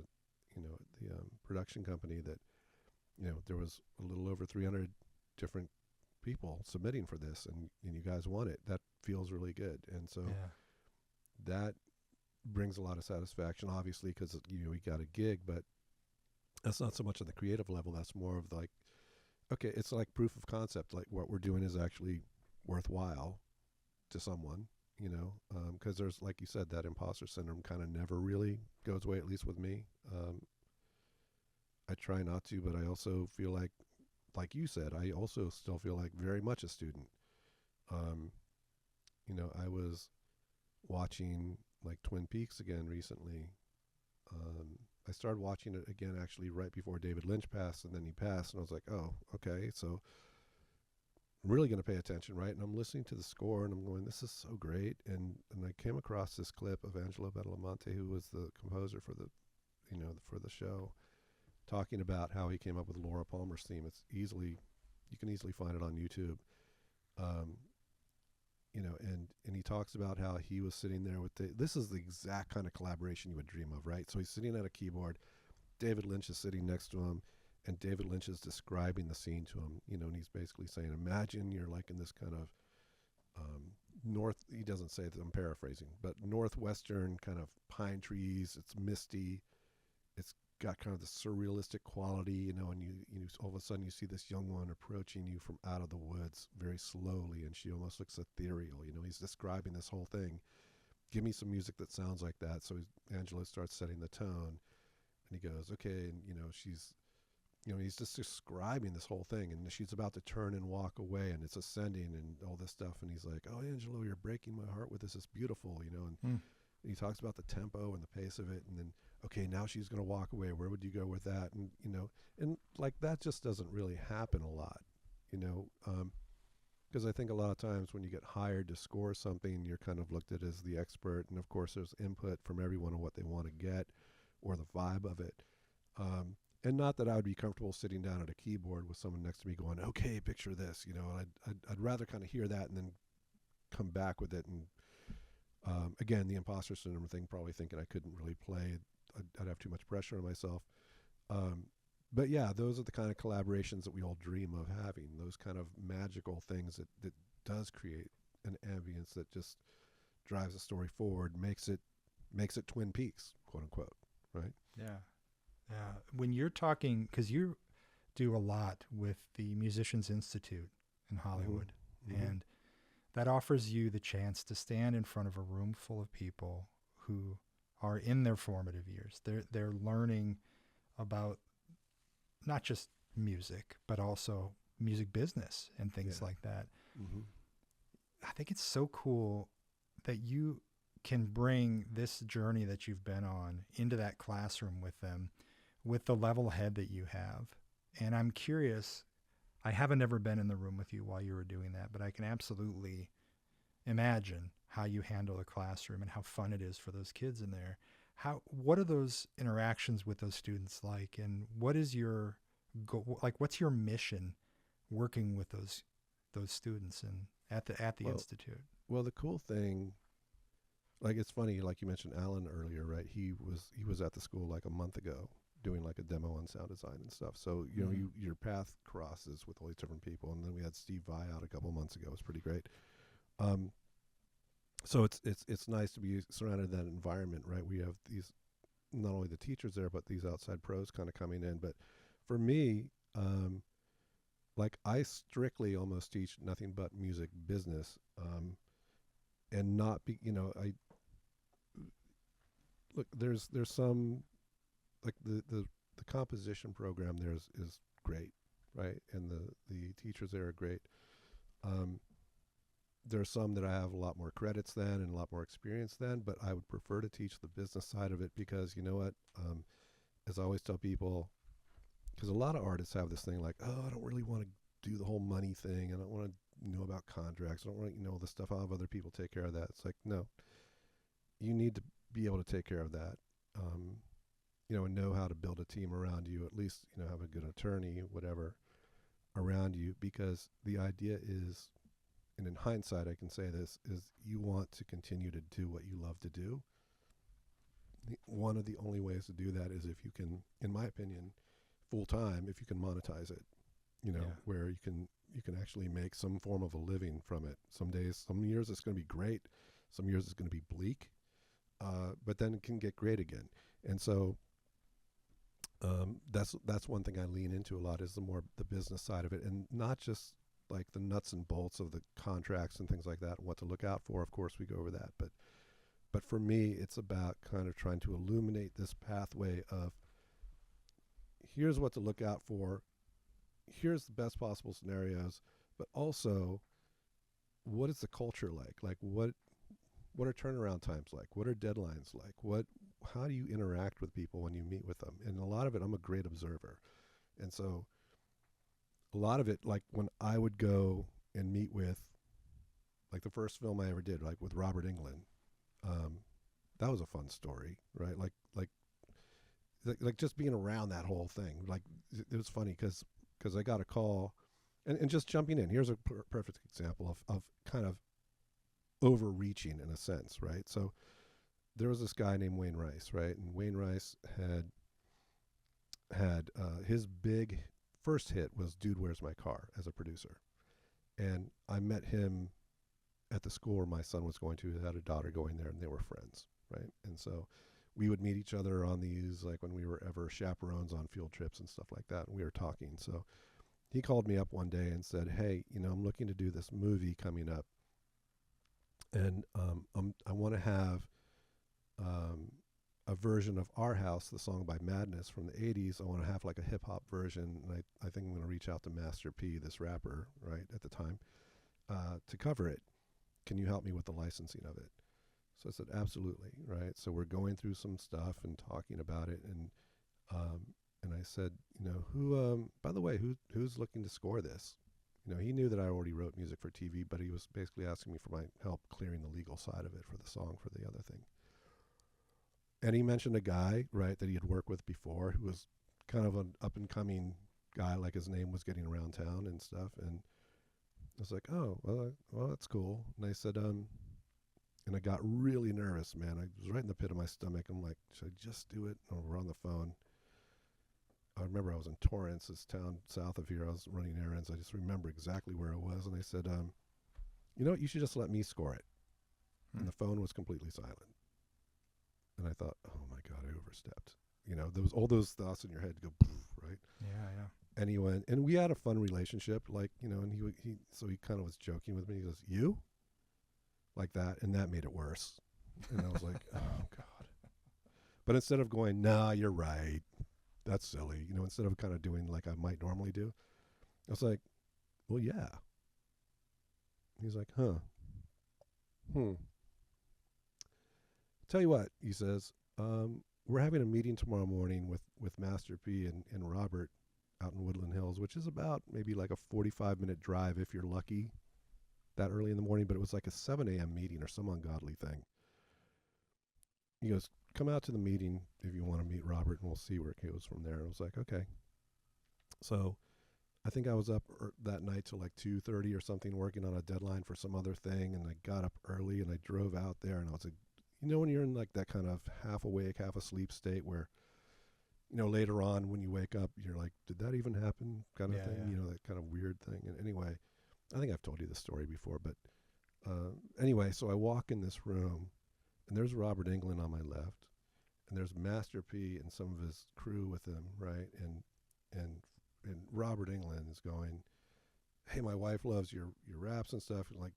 you know, the production company that, you know, there was a little over 300 different people submitting for this, and you guys won it. That feels really good. And so that brings a lot of satisfaction, obviously, because, you know, we got a gig, but that's not so much on the creative level. That's more of like, okay, it's like proof of concept. Like, what we're doing is actually worthwhile to someone, you know, because there's, like you said, that imposter syndrome kind of never really goes away, at least with me. I try not to, but I also feel like you said, I also still feel like very much a student. You know, I was watching like Twin Peaks again recently. I started watching it again actually right before David Lynch passed, and then he passed, and I was like, oh, okay, so I'm really going to pay attention, right? And I'm listening to the score, and I'm going, this is so great. And I came across this clip of Angelo Badalamenti, who was the composer for the, you know, for the show, talking about how he came up with Laura Palmer's theme. You can easily find it on YouTube. You know, and he talks about how he was sitting there with this is the exact kind of collaboration you would dream of, right? So he's sitting at a keyboard, David Lynch is sitting next to him, and David Lynch is describing the scene to him, you know, and he's basically saying, imagine you're like in this kind of he doesn't say that, I'm paraphrasing, but northwestern kind of pine trees, it's misty, it's got kind of the surrealistic quality, you know, and you all of a sudden you see this young woman approaching you from out of the woods very slowly, and she almost looks ethereal, you know. He's describing this whole thing. Give me some music that sounds like that. So Angelo starts setting the tone, and he goes, okay, and you know, she's he's just describing this whole thing, and she's about to turn and walk away, and it's ascending and all this stuff, and he's like, "Oh, Angelo, you're breaking my heart with this. It's beautiful," and he talks about the tempo and the pace of it, and then, okay, now she's going to walk away. Where would you go with that? And and like that just doesn't really happen a lot, because I think a lot of times when you get hired to score something, you're kind of looked at as the expert, and of course there's input from everyone on what they want to get or the vibe of it. And not that I would be comfortable sitting down at a keyboard with someone next to me going, "Okay, picture this," I'd rather kind of hear that and then come back with it. And again, the imposter syndrome thing, probably thinking I couldn't really play. I'd have too much pressure on myself. But yeah, those are the kind of collaborations that we all dream of having. Those kind of magical things that does create an ambience that just drives the story forward, makes it Twin Peaks, quote unquote, right? Yeah. Yeah. When you're talking, because you do a lot with the Musicians Institute in Hollywood, Mm-hmm. and that offers you the chance to stand in front of a room full of people who are in their formative years. They're learning about not just music, but also music business and things like that. Mm-hmm. I think it's so cool that you can bring this journey that you've been on into that classroom with them with the level head that you have. And I'm curious, I haven't ever been in the room with you while you were doing that, but I can absolutely imagine how you handle the classroom and how fun it is for those kids in there. What are those interactions with those students like, and what is your what's your mission working with those students and at the institute? Well, the cool thing, like, it's funny, like you mentioned Alan earlier, right? He was at the school like a month ago doing like a demo on sound design and stuff. So your path crosses with all these different people, and then we had Steve Vai out a couple months ago. It was pretty great. So it's nice to be surrounded in that environment, right? We have these, not only the teachers there, but these outside pros kind of coming in. But for me, like, I strictly almost teach nothing but music business, and not be, I look, there's some, like, the composition program there is great, right? And the teachers there are great. There are some that I have a lot more credits than and a lot more experience than, but I would prefer to teach the business side of it, because you know what, as I always tell people, because a lot of artists have this thing like, oh, I don't really want to do the whole money thing. I don't want to know about contracts. I don't want to know the stuff. I'll have other people take care of that. It's like, no, you need to be able to take care of that, and know how to build a team around you, at least, have a good attorney, whatever, around you, because the idea is, and in hindsight I can say this, is you want to continue to do what you love to do. One of the only ways to do that is if you can, in my opinion, full time, if you can monetize it, where you can actually make some form of a living from it. Some years it's going to be great, some years it's going to be bleak, but then it can get great again. And so that's one thing I lean into a lot, is the business side of it, and not just like the nuts and bolts of the contracts and things like that and what to look out for. Of course we go over that, but for me it's about kind of trying to illuminate this pathway of, here's what to look out for, here's the best possible scenarios, but also, what is the culture like what are turnaround times like, what are deadlines like, how do you interact with people when you meet with them? And a lot of it, I'm a great observer, and so a lot of it, like when I would go and meet with, like the first film I ever did, like with Robert Englund, that was a fun story, right? Like just being around that whole thing, like it was funny because I got a call, and just jumping in, here's a perfect example of kind of overreaching in a sense, right? So there was this guy named Wayne Rice, right? And Wayne Rice had his big first hit was Dude, Where's My Car, as a producer. And I met him at the school where my son was going to. He had a daughter going there, and they were friends, right? And so we would meet each other on these, like when we were ever chaperones on field trips and stuff like that, and we were talking. So he called me up one day and said, hey, I'm looking to do this movie coming up, and I want to have a version of Our House, the song by Madness from the 80s. I want to have like a hip hop version. And I think I'm going to reach out to Master P, this rapper, right, at the time, to cover it. Can you help me with the licensing of it? So I said, absolutely, right? So we're going through some stuff and talking about it. And I said, you know, by the way, who's looking to score this? You know, he knew that I already wrote music for TV, but he was basically asking me for my help clearing the legal side of it for the song, for the other thing. And he mentioned a guy, right, that he had worked with before who was kind of an up-and-coming guy, like his name was getting around town and stuff. And I was like, oh, well, that's cool. And I said, and I got really nervous, man. I was right in the pit of my stomach. I'm like, should I just do it? And we're on the phone. I remember I was in Torrance, this town south of here. I was running errands. I just remember exactly where I was. And I said, you know what? You should just let me score it. And the phone was completely silent. And I thought, oh my God, I overstepped. You know, there was all those thoughts in your head go, poof, right? Yeah. And he went, and we had a fun relationship, like, you know, and so he kind of was joking with me. He goes, you? Like that. And that made it worse. And I was like, oh God. But instead of going, nah, you're right, that's silly, you know, instead of kind of doing like I might normally do, I was like, well, yeah. He's like, huh. Tell you what, he says, we're having a meeting tomorrow morning with Master P and Robert out in Woodland Hills, which is about maybe like a 45-minute drive if you're lucky that early in the morning, but it was like a 7 a.m. meeting or some ungodly thing. He goes, come out to the meeting if you want to meet Robert, and we'll see where it goes from there. And I was like, okay. So I think I was up that night till like 2:30 or something, working on a deadline for some other thing, and I got up early and I drove out there, and I was like, you know, when you're in like that kind of half awake, half asleep state where, you know, later on when you wake up, you're like, did that even happen kind of thing? Yeah. You know, that kind of weird thing. And anyway, I think I've told you this story before, but anyway, so I walk in this room, and there's Robert Englund on my left, and there's Master P and some of his crew with him, right? And Robert Englund is going, hey, my wife loves your raps and stuff. Like,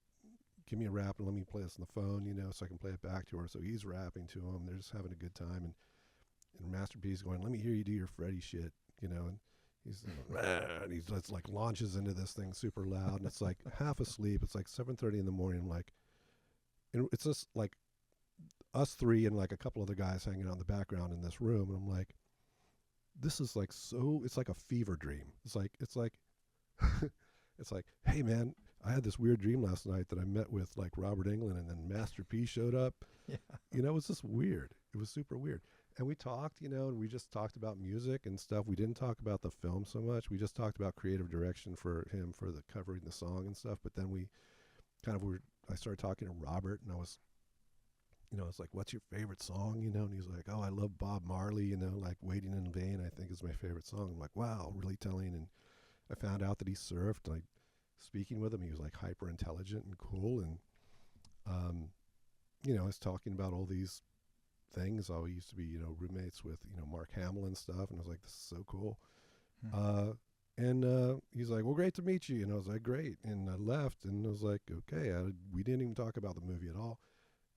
give me a rap and let me play this on the phone, you know, so I can play it back to her. So he's rapping to him. They're just having a good time. And Master P's going, let me hear you do your Freddie shit, you know. And he's just like launches into this thing super loud. And it's like half asleep. It's like 7:30 in the morning. I'm like, and it's just like us three and like a couple other guys hanging out in the background in this room. And I'm like, this is like so, it's like a fever dream. It's like, it's like, hey man, I had this weird dream last night that I met with like Robert Englund, and then Master P showed up. Yeah. You know, it was just weird. It was super weird. And we talked, you know, and we just talked about music and stuff. We didn't talk about the film so much. We just talked about creative direction for him for the covering the song and stuff. But then we kind of I started talking to Robert, and I was, you know, it's like, what's your favorite song? You know, and he's like, oh, I love Bob Marley, you know, like Waiting in Vain, I think is my favorite song. I'm like, wow, really telling. And I found out that he surfed. Like, speaking with him, he was like hyper intelligent and cool. And, you know, I was talking about all these things. I used to be, you know, roommates with, you know, Mark Hamill and stuff. And I was like, this is so cool. And he's like, well, great to meet you. And I was like, great. And I left, and I was like, okay. We didn't even talk about the movie at all.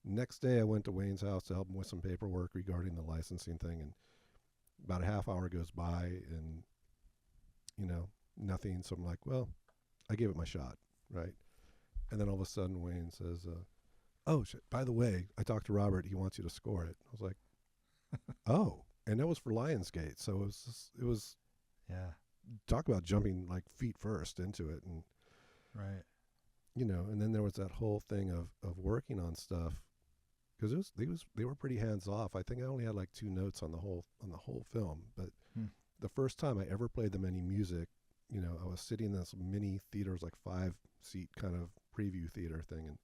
Next day, I went to Wayne's house to help him with some paperwork regarding the licensing thing. And about a half hour goes by, and, you know, nothing. So I'm like, well, I gave it my shot, right? And then all of a sudden, Wayne says, oh, shit, by the way, I talked to Robert. He wants you to score it. I was like, oh. And that was for Lionsgate. So it was yeah. Talk about jumping like feet first into it. And, right. You know, and then there was that whole thing of working on stuff, because they were pretty hands off. I think I only had like 2 notes on the whole film. But the first time I ever played them any music, you know, I was sitting in this mini theater, it was like 5-seat kind of preview theater thing, and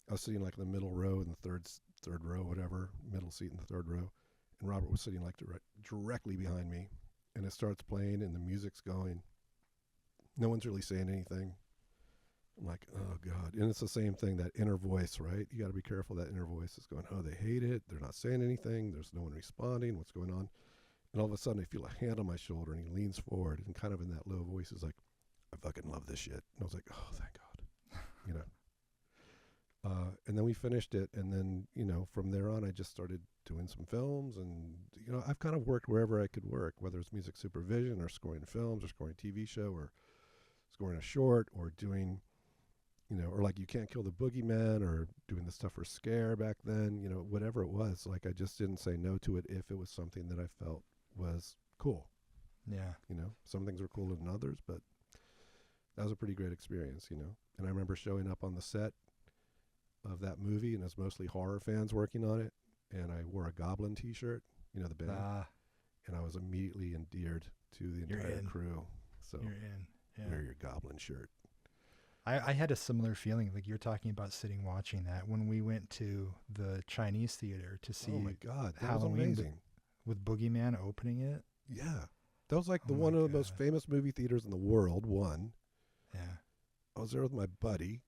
I was sitting like in the middle row in the third row, whatever, middle seat in the third row, and Robert was sitting like directly behind me, and it starts playing and the music's going. No one's really saying anything. I'm like, oh God. And it's the same thing, that inner voice, right? You got to be careful. That inner voice is going, oh, they hate it. They're not saying anything. There's no one responding. What's going on? And all of a sudden I feel a hand on my shoulder, and he leans forward, and kind of in that low voice is like, I fucking love this shit. And I was like, oh, thank God. You know? And then we finished it, and then from there on, I just started doing some films, and I've kind of worked wherever I could work, whether it's music supervision or scoring films or scoring a TV show or scoring a short or doing, or like You Can't Kill the Boogeyman or doing the stuff for Scare back then, whatever it was. Like I just didn't say no to it if it was something that I felt was cool. Yeah. Some things were cooler than others, but that was a pretty great experience, And I remember showing up on the set of that movie, and it's mostly horror fans working on it, and I wore a Goblin t-shirt, the band, and I was immediately endeared to the entire crew. So you're in. Yeah. Wear your Goblin shirt. I had a similar feeling, like you're talking about sitting watching that when we went to the Chinese theater to see Oh my God, that Halloween was amazing. with Boogeyman opening it. Yeah. That was like one of the most famous movie theaters in the world, one. Yeah. I was there with my buddy.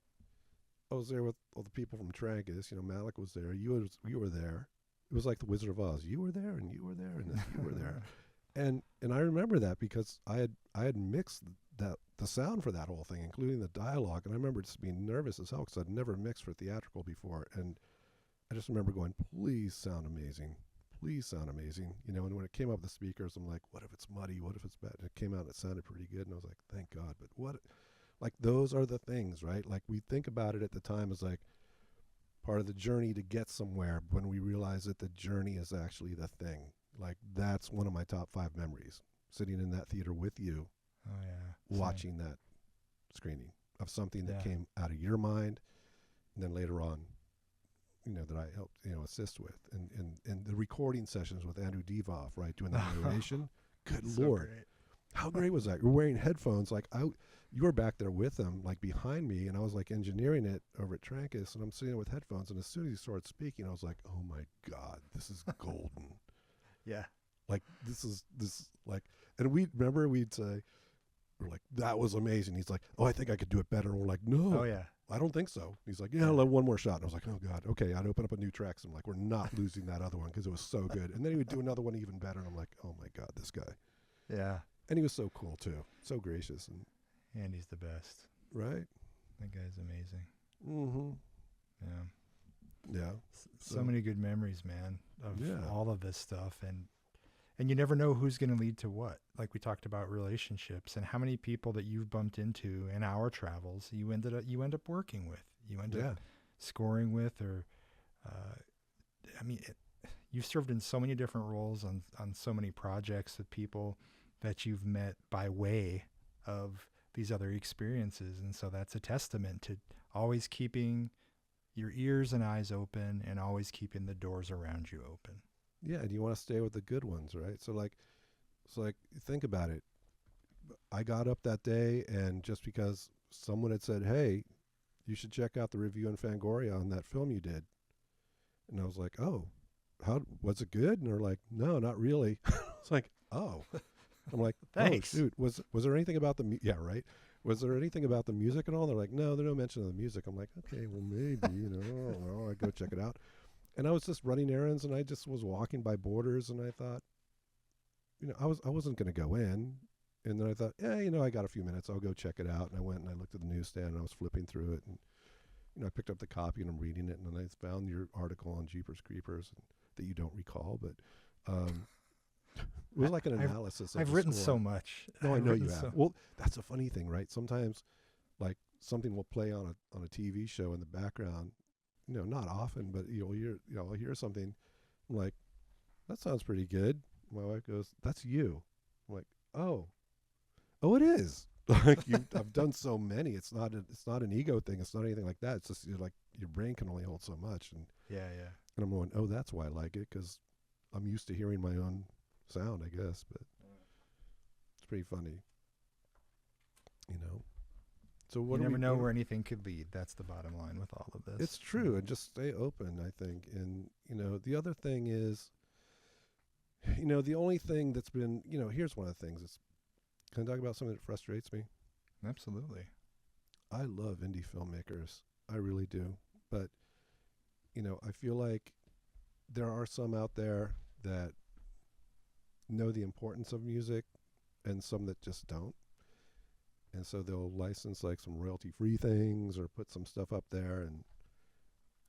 I was there with all the people from Tragus. Malik was there. You were there. It was like the Wizard of Oz. You were there, and you were there, and you were there. And I remember that because I had mixed the sound for that whole thing, including the dialogue. And I remember just being nervous as hell because I'd never mixed for theatrical before. And I just remember going, please sound amazing. Please sound amazing. And when it came up with the speakers, I'm like, what if it's muddy? What if it's bad? And it came out and it sounded pretty good. And I was like, thank God. But like those are the things, right? Like we think about it at the time as like part of the journey to get somewhere. When we realize that the journey is actually the thing. Like that's one of my top 5 memories, sitting in that theater with you. Oh yeah. Watching that screening of something that came out of your mind, and then later on, that I helped, assist with, and the recording sessions with Andrew Devoff, right, doing the narration. Good Lord, great. How great was that? You're wearing headphones, like you were back there with him, like behind me, and I was like engineering it over at Trancas, and I'm sitting there with headphones, and as soon as he started speaking, I was like, oh my God, this is golden. Yeah. Like this like, and we'd say. We're like, that was amazing. He's like, oh, I think I could do it better. And we're like, no, Oh yeah. I don't think so. He's like, yeah, I'll have one more shot. And I was like, oh God, okay. I'd open up a new track. So I'm like, we're not losing that other one because it was so good. And then he would do another one even better. And I'm like, oh my God, this guy. Yeah. And he was so cool too. So gracious. And Andy's the best. right. That guy's amazing. Mm-hmm. Yeah. Yeah. So many good memories, man, of Yeah. all of this stuff. And you never know who's going to lead to what. Like we talked about relationships and how many people that you've bumped into in our travels you end up working with, you end up scoring with, or you've served in so many different roles on so many projects with people that you've met by way of these other experiences. And so that's a testament to always keeping your ears and eyes open and always keeping the doors around you open. Yeah, and you want to stay with the good ones, right? So like think about it. I got up that day, and just because someone had said, hey, you should check out the review in Fangoria on that film you did. And I was like, oh, how was it good? And they're like, no, not really. It's like, oh. I'm like, thanks. Oh, shoot. Was there anything about yeah, right? Was there anything about the music at all? They're like, no, there's no mention of the music. I'm like, okay, well, maybe, I'd go check it out. And I was just running errands, and I just was walking by Borders, and I thought, I wasn't going to go in. And then I thought, I got a few minutes. I'll go check it out. And I went and I looked at the newsstand, and I was flipping through it. And, I picked up the copy, and I'm reading it. And then I found your article on Jeepers Creepers that you don't recall. But it was like an analysis. I've written so much. No, I know you have. Well, that's a funny thing, right? Sometimes, like, something will play on a TV show in the background. Not often, but I'll hear something. I'm like, that sounds pretty good. My wife goes, that's you. I'm like, oh, it is. Like I've done so many. It's not an ego thing. It's not anything like that. It's just like your brain can only hold so much. And yeah. And I'm going, oh, that's why I like it, because I'm used to hearing my own sound, I guess. But it's pretty funny, So you never know where anything could lead. That's the bottom line with all of this. It's true, and just stay open, I think. And the other thing is, the only thing that's been, here's one of the things. Can I talk about something that frustrates me? Absolutely. I love indie filmmakers. I really do. But, I feel like there are some out there that know the importance of music and some that just don't. And so they'll license like some royalty-free things or put some stuff up there. And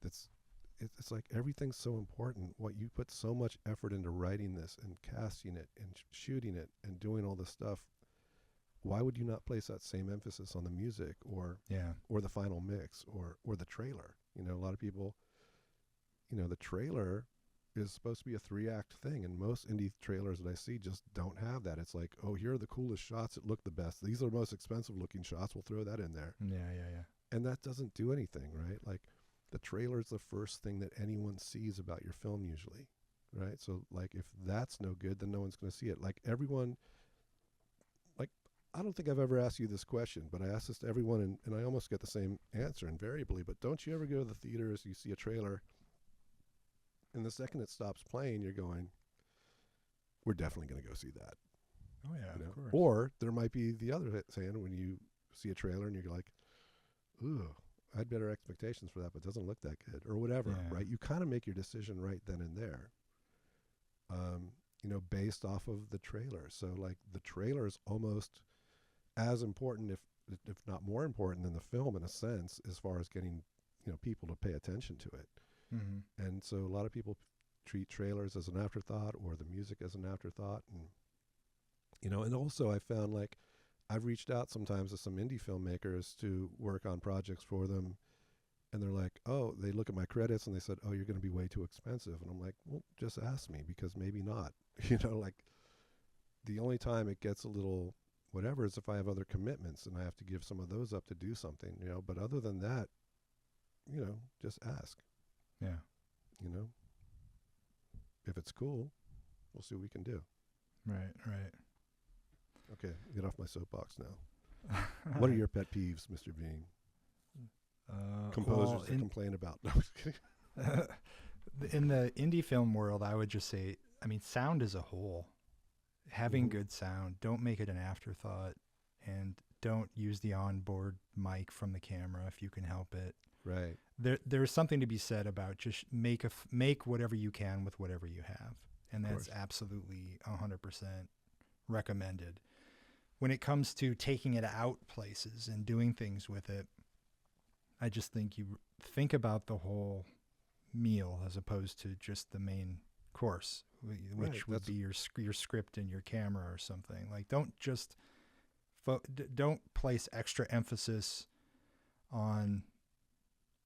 it's like everything's so important. What you put so much effort into writing this and casting it and shooting it and doing all this stuff. Why would you not place that same emphasis on the music or the final mix or the trailer? You know, a lot of people, you know, the trailer is supposed to be a 3-act thing, and most indie trailers that I see just don't have that. It's like, oh, here are the coolest shots that look the best. These are the most expensive looking shots. We'll throw that in there. Yeah. And that doesn't do anything, right? Like, the trailer is the first thing that anyone sees about your film usually, right? So, like, if that's no good, then no one's going to see it. Like, everyone, like, I don't think I've ever asked you this question, but I ask this to everyone, and I almost get the same answer invariably. But don't you ever go to the theaters, you see a trailer, and the second it stops playing, you're going, we're definitely going to go see that. Oh, yeah, you know? of course. Or there might be the other saying when you see a trailer and you're like, ooh, I had better expectations for that, but it doesn't look that good, or whatever, right? You kind of make your decision right then and there, you know, based off of the trailer. So, like, the trailer is almost as important, if not more important than the film in a sense, as far as getting, you know, people to pay attention to it. Mm-hmm. And so a lot of people treat trailers as an afterthought or the music as an afterthought. And, you know, and also I found, like, I've reached out sometimes to some indie filmmakers to work on projects for them. And they're like, oh, they look at my credits and they said, oh, you're going to be way too expensive. And I'm like, well, just ask me, because maybe not. You know, like, the only time it gets a little whatever is if I have other commitments and I have to give some of those up to do something, you know. But other than that, you know, just ask. Yeah. You know, if it's cool, we'll see what we can do. Right. Okay, get off my soapbox now. What are your pet peeves, Mr. Beahm? Composers that complain about. No, I'm just kidding. In the indie film world, I would just say, I mean, sound as a whole, having good sound, don't make it an afterthought, and don't use the onboard mic from the camera if you can help it. Right. There's something to be said about just make whatever you can with whatever you have, and that's absolutely 100% recommended. When it comes to taking it out places and doing things with it, I just think you think about the whole meal as opposed to just the main course, which would be your script and your camera or something. Like, don't just don't place extra emphasis on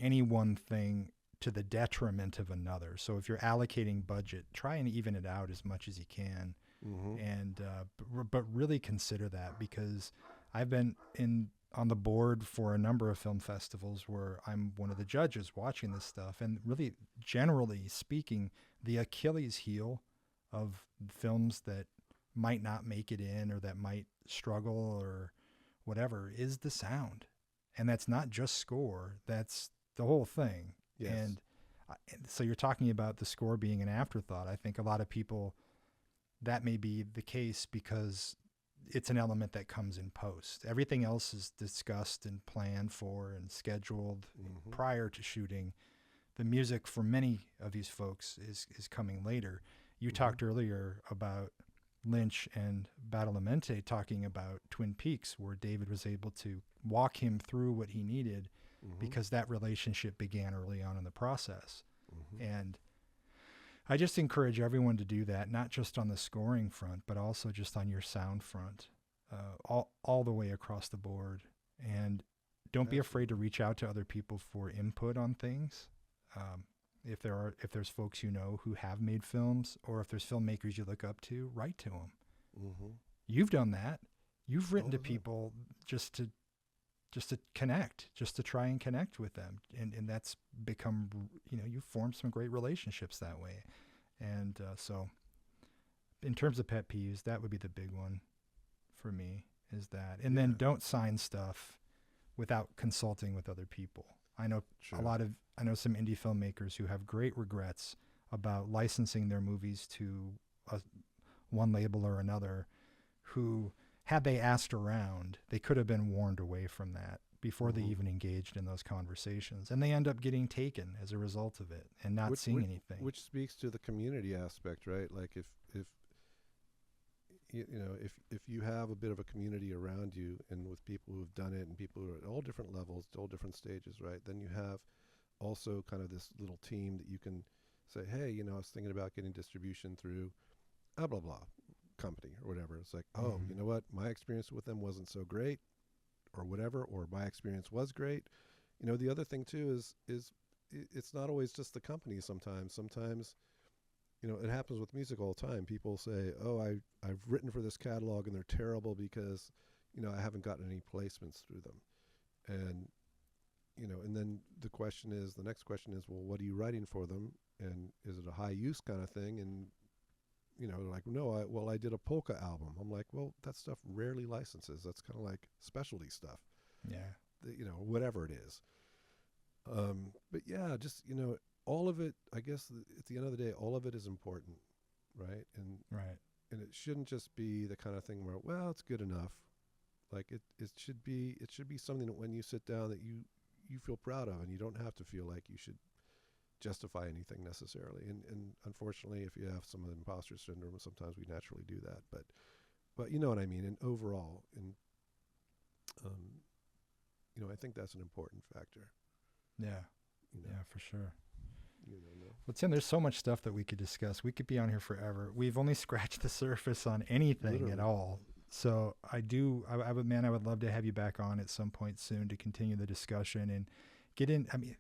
any one thing to the detriment of another. So if you're allocating budget, try and even it out as much as you can. And but really consider that, because I've been on the board for a number of film festivals where I'm one of the judges watching this stuff, and really, generally speaking, the Achilles heel of films that might not make it in or that might struggle or whatever is the sound. And that's not just score, that's the whole thing. Yes. And so you're talking about the score being an afterthought. I think a lot of people, that may be the case because it's an element that comes in post. Everything else is discussed and planned for and scheduled prior to shooting. The music for many of these folks is coming later. You talked earlier about Lynch and Badalamenti talking about Twin Peaks, where David was able to walk him through what he needed because that relationship began early on in the process. And I just encourage everyone to do that, not just on the scoring front, but also just on your sound front, all the way across the board. And don't be afraid to reach out to other people for input on things. If there's folks you know who have made films, or if there's filmmakers you look up to, write to them. You've done that. You've written to people just to connect, just to try and connect with them. And that's become, you've formed some great relationships that way. And so in terms of pet peeves, that would be the big one for me, is that. And then don't sign stuff without consulting with other people. I know I know some indie filmmakers who have great regrets about licensing their movies to one label or another, who, had they asked around, they could have been warned away from that before they even engaged in those conversations. And they end up getting taken as a result of it and not seeing anything. Which speaks to the community aspect, right? Like, if you have a bit of a community around you, and with people who've done it and people who are at all different levels, all different stages, right? Then you have also kind of this little team that you can say, hey, you know, I was thinking about getting distribution through blah, blah, blah company or whatever. It's like, oh, you know what? My experience with them wasn't so great or whatever, or my experience was great. You know, the other thing too is it's not always just the company sometimes. Sometimes, you know, it happens with music all the time. People say, oh, I've written for this catalog and they're terrible because, you know, I haven't gotten any placements through them. And, you know, and then the next question is, well, what are you writing for them? And is it a high use kind of thing? And, you know, like, no, I did a polka album. I'm like, well, that stuff rarely licenses. That's kind of like specialty stuff. Yeah. You know, whatever it is. But yeah, just, you know, all of it, I guess at the end of the day, all of it is important. Right. And it shouldn't just be the kind of thing where, well, it's good enough. Like it should be something that when you sit down that you feel proud of, and you don't have to feel like you should justify anything necessarily. And unfortunately, if you have some of the imposter syndrome, sometimes we naturally do that. But you know what I mean. And overall, you know, I think that's an important factor. Yeah. You know? Yeah, for sure. You know, no. Well, Tim, there's so much stuff that we could discuss. We could be on here forever. We've only scratched the surface on anything Literally. at all. So I would love to have you back on at some point soon to continue the discussion and get in. I mean,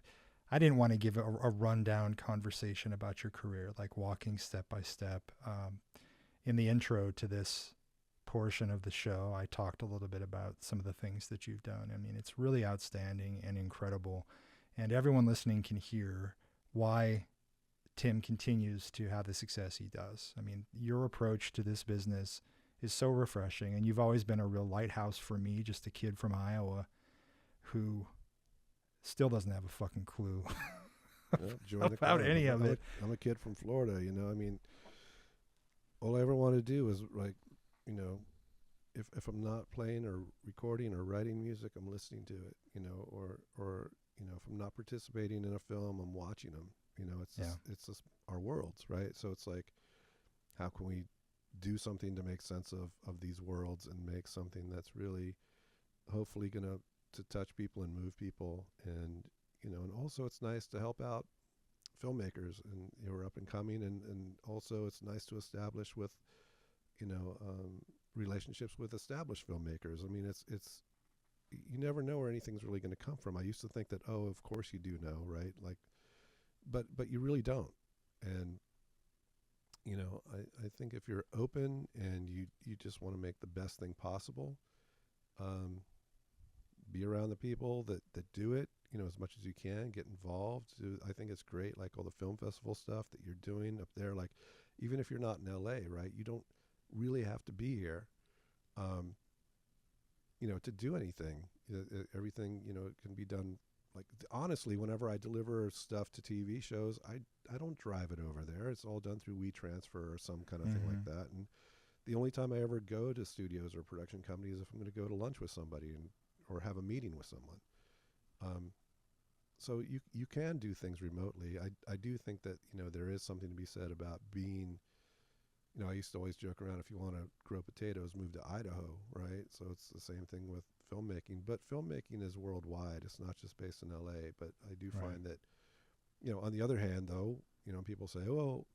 I didn't want to give a rundown conversation about your career, like walking step by step. In the intro to this portion of the show, I talked a little bit about some of the things that you've done. I mean, it's really outstanding and incredible. And everyone listening can hear why Tim continues to have the success he does. I mean, your approach to this business is so refreshing, and you've always been a real lighthouse for me, just a kid from Iowa who still doesn't have a fucking clue about any of it. I'm a kid from Florida, you know. I mean, all I ever want to do is, like, you know, if I'm not playing or recording or writing music, I'm listening to it, you know, or you know, if I'm not participating in a film, I'm watching them. You know, it's just our worlds, right? So it's like, how can we do something to make sense of these worlds and make something that's really hopefully going to touch people and move people. And, you know, and also it's nice to help out filmmakers and who are up and coming. And also it's nice to establish with, you know, relationships with established filmmakers. I mean, it's you never know where anything's really going to come from. I used to think that, oh, of course you do know, right? Like, but you really don't. And, you know, I think if you're open and you just want to make the best thing possible, be around the people that do it, you know, as much as you can, get involved. I think it's great, like all the film festival stuff that you're doing up there. Like, even if you're not in LA, right, you don't really have to be here, you know, to do anything. Everything, you know, can be done. Like, honestly, whenever I deliver stuff to TV shows, I don't drive it over there. It's all done through WeTransfer or some kind of thing like that. And the only time I ever go to studios or production companies is if I'm going to go to lunch with somebody or have a meeting with someone. So you can do things remotely. I do think that, you know, there is something to be said about being, you know, I used to always joke around, if you want to grow potatoes, move to Idaho, right? So it's the same thing with filmmaking. But filmmaking is worldwide. It's not just based in LA. But I do find that, you know, on the other hand, though, you know, people say, well,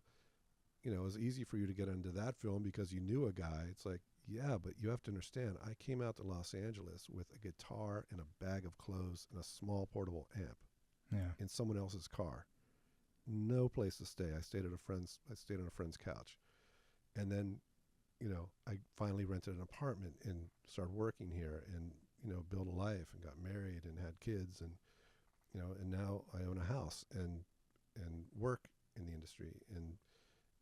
you know, it was easy for you to get into that film because you knew a guy. It's like, yeah, but you have to understand, I came out to Los Angeles with a guitar and a bag of clothes and a small portable amp in someone else's car. No place to stay. I stayed on a friend's couch. And then, you know, I finally rented an apartment and started working here and, you know, built a life and got married and had kids and, you know, and now I own a house and work in the industry. And,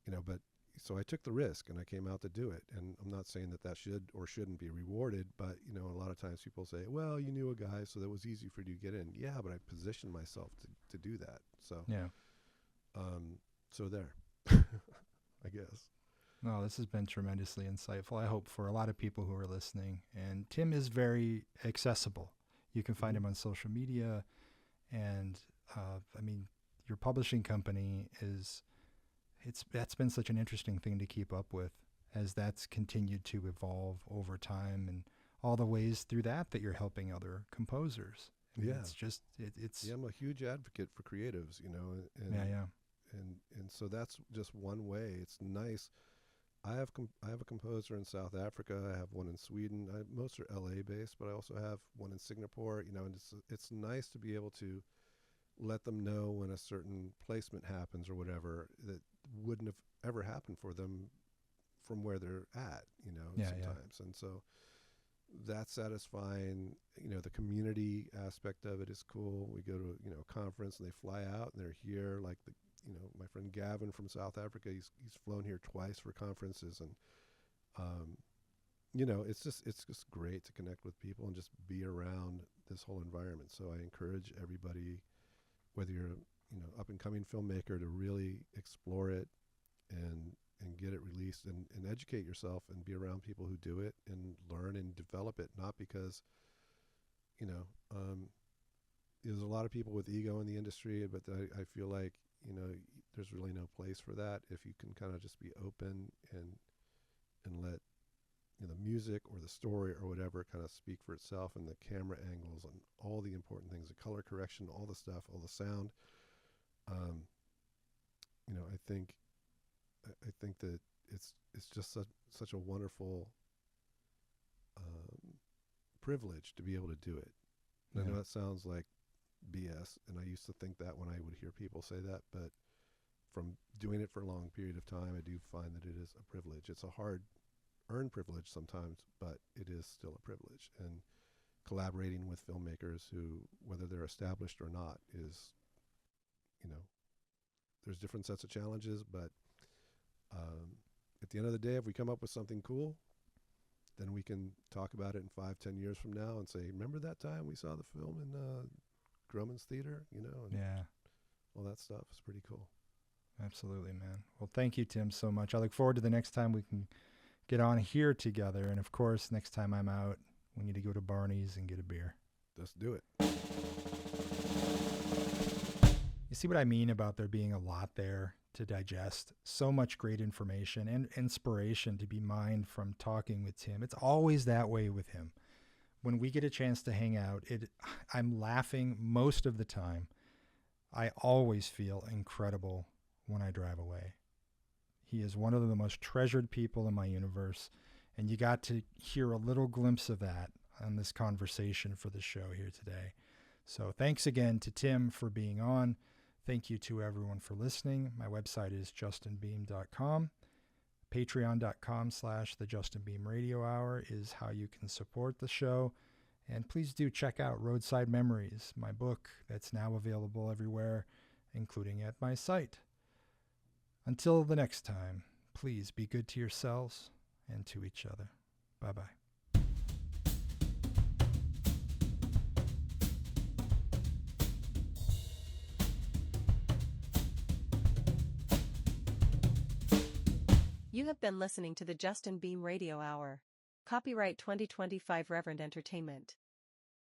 you know, but so I took the risk and I came out to do it. And I'm not saying that should or shouldn't be rewarded, but, you know, a lot of times people say, well, you knew a guy, so that was easy for you to get in. Yeah, but I positioned myself to do that. So, so there, I guess. No, this has been tremendously insightful. I hope for a lot of people who are listening. And Tim is very accessible. You can find him on social media. And, I mean, your publishing company that's been such an interesting thing to keep up with as that's continued to evolve over time and all the ways through that you're helping other composers. Yeah. It's just, it's, Yeah, I'm a huge advocate for creatives, and yeah. and so that's just one way. It's nice. I have a composer in South Africa. I have one in Sweden. Most are LA based, but I also have one in Singapore. And it's nice to be able to let them know when a certain placement happens or whatever that wouldn't have ever happened for them from where they're at. Yeah, sometimes, and so that's satisfying. The community aspect of it is cool. We go to a conference and they fly out and they're here. Like my friend Gavin from South Africa, he's flown here twice for conferences, and it's just great to connect with people and just be around this whole environment. So I encourage everybody, whether you're up and coming filmmaker, to really explore it and get it released and educate yourself and be around people who do it and learn and develop it. Not because there's a lot of people with ego in the industry, but I feel like there's really no place for that if you can kind of just be open and let the music or the story or whatever kind of speak for itself, and the camera angles and all the important things, the color correction, all the stuff, all the sound. I think that it's just such a wonderful privilege to be able to do it. And I know that sounds like BS, and I used to think that when I would hear people say that, but from doing it for a long period of time, I do find that it is a privilege. It's a hard-earned privilege sometimes, but it is still a privilege. And collaborating with filmmakers who, whether they're established or not, is, there's different sets of challenges, but at the end of the day, if we come up with something cool, then we can talk about it in 5-10 years from now and say, remember that time we saw the film in Grumman's Theater, and all that stuff is pretty cool. Absolutely, man. Well, thank you, Tim, so much. I look forward to the next time we can get on here together. And of course, next time I'm out, we need to go to Barney's and get a beer. Let's do it. You see what I mean about there being a lot there to digest? So much great information and inspiration to be mined from talking with Tim. It's always that way with him. When we get a chance to hang out, I'm laughing most of the time. I always feel incredible when I drive away. He is one of the most treasured people in my universe, and you got to hear a little glimpse of that on this conversation for the show here today. So thanks again to Tim for being on. Thank you to everyone for listening. My website is justinbeahm.com. Patreon.com/The Justin Beahm Radio Hour is how you can support the show. And please do check out Roadside Memories, my book that's now available everywhere, including at my site. Until the next time, please be good to yourselves and to each other. Bye-bye. You have been listening to the Justin Beahm Radio Hour. Copyright 2025 Reverend Entertainment.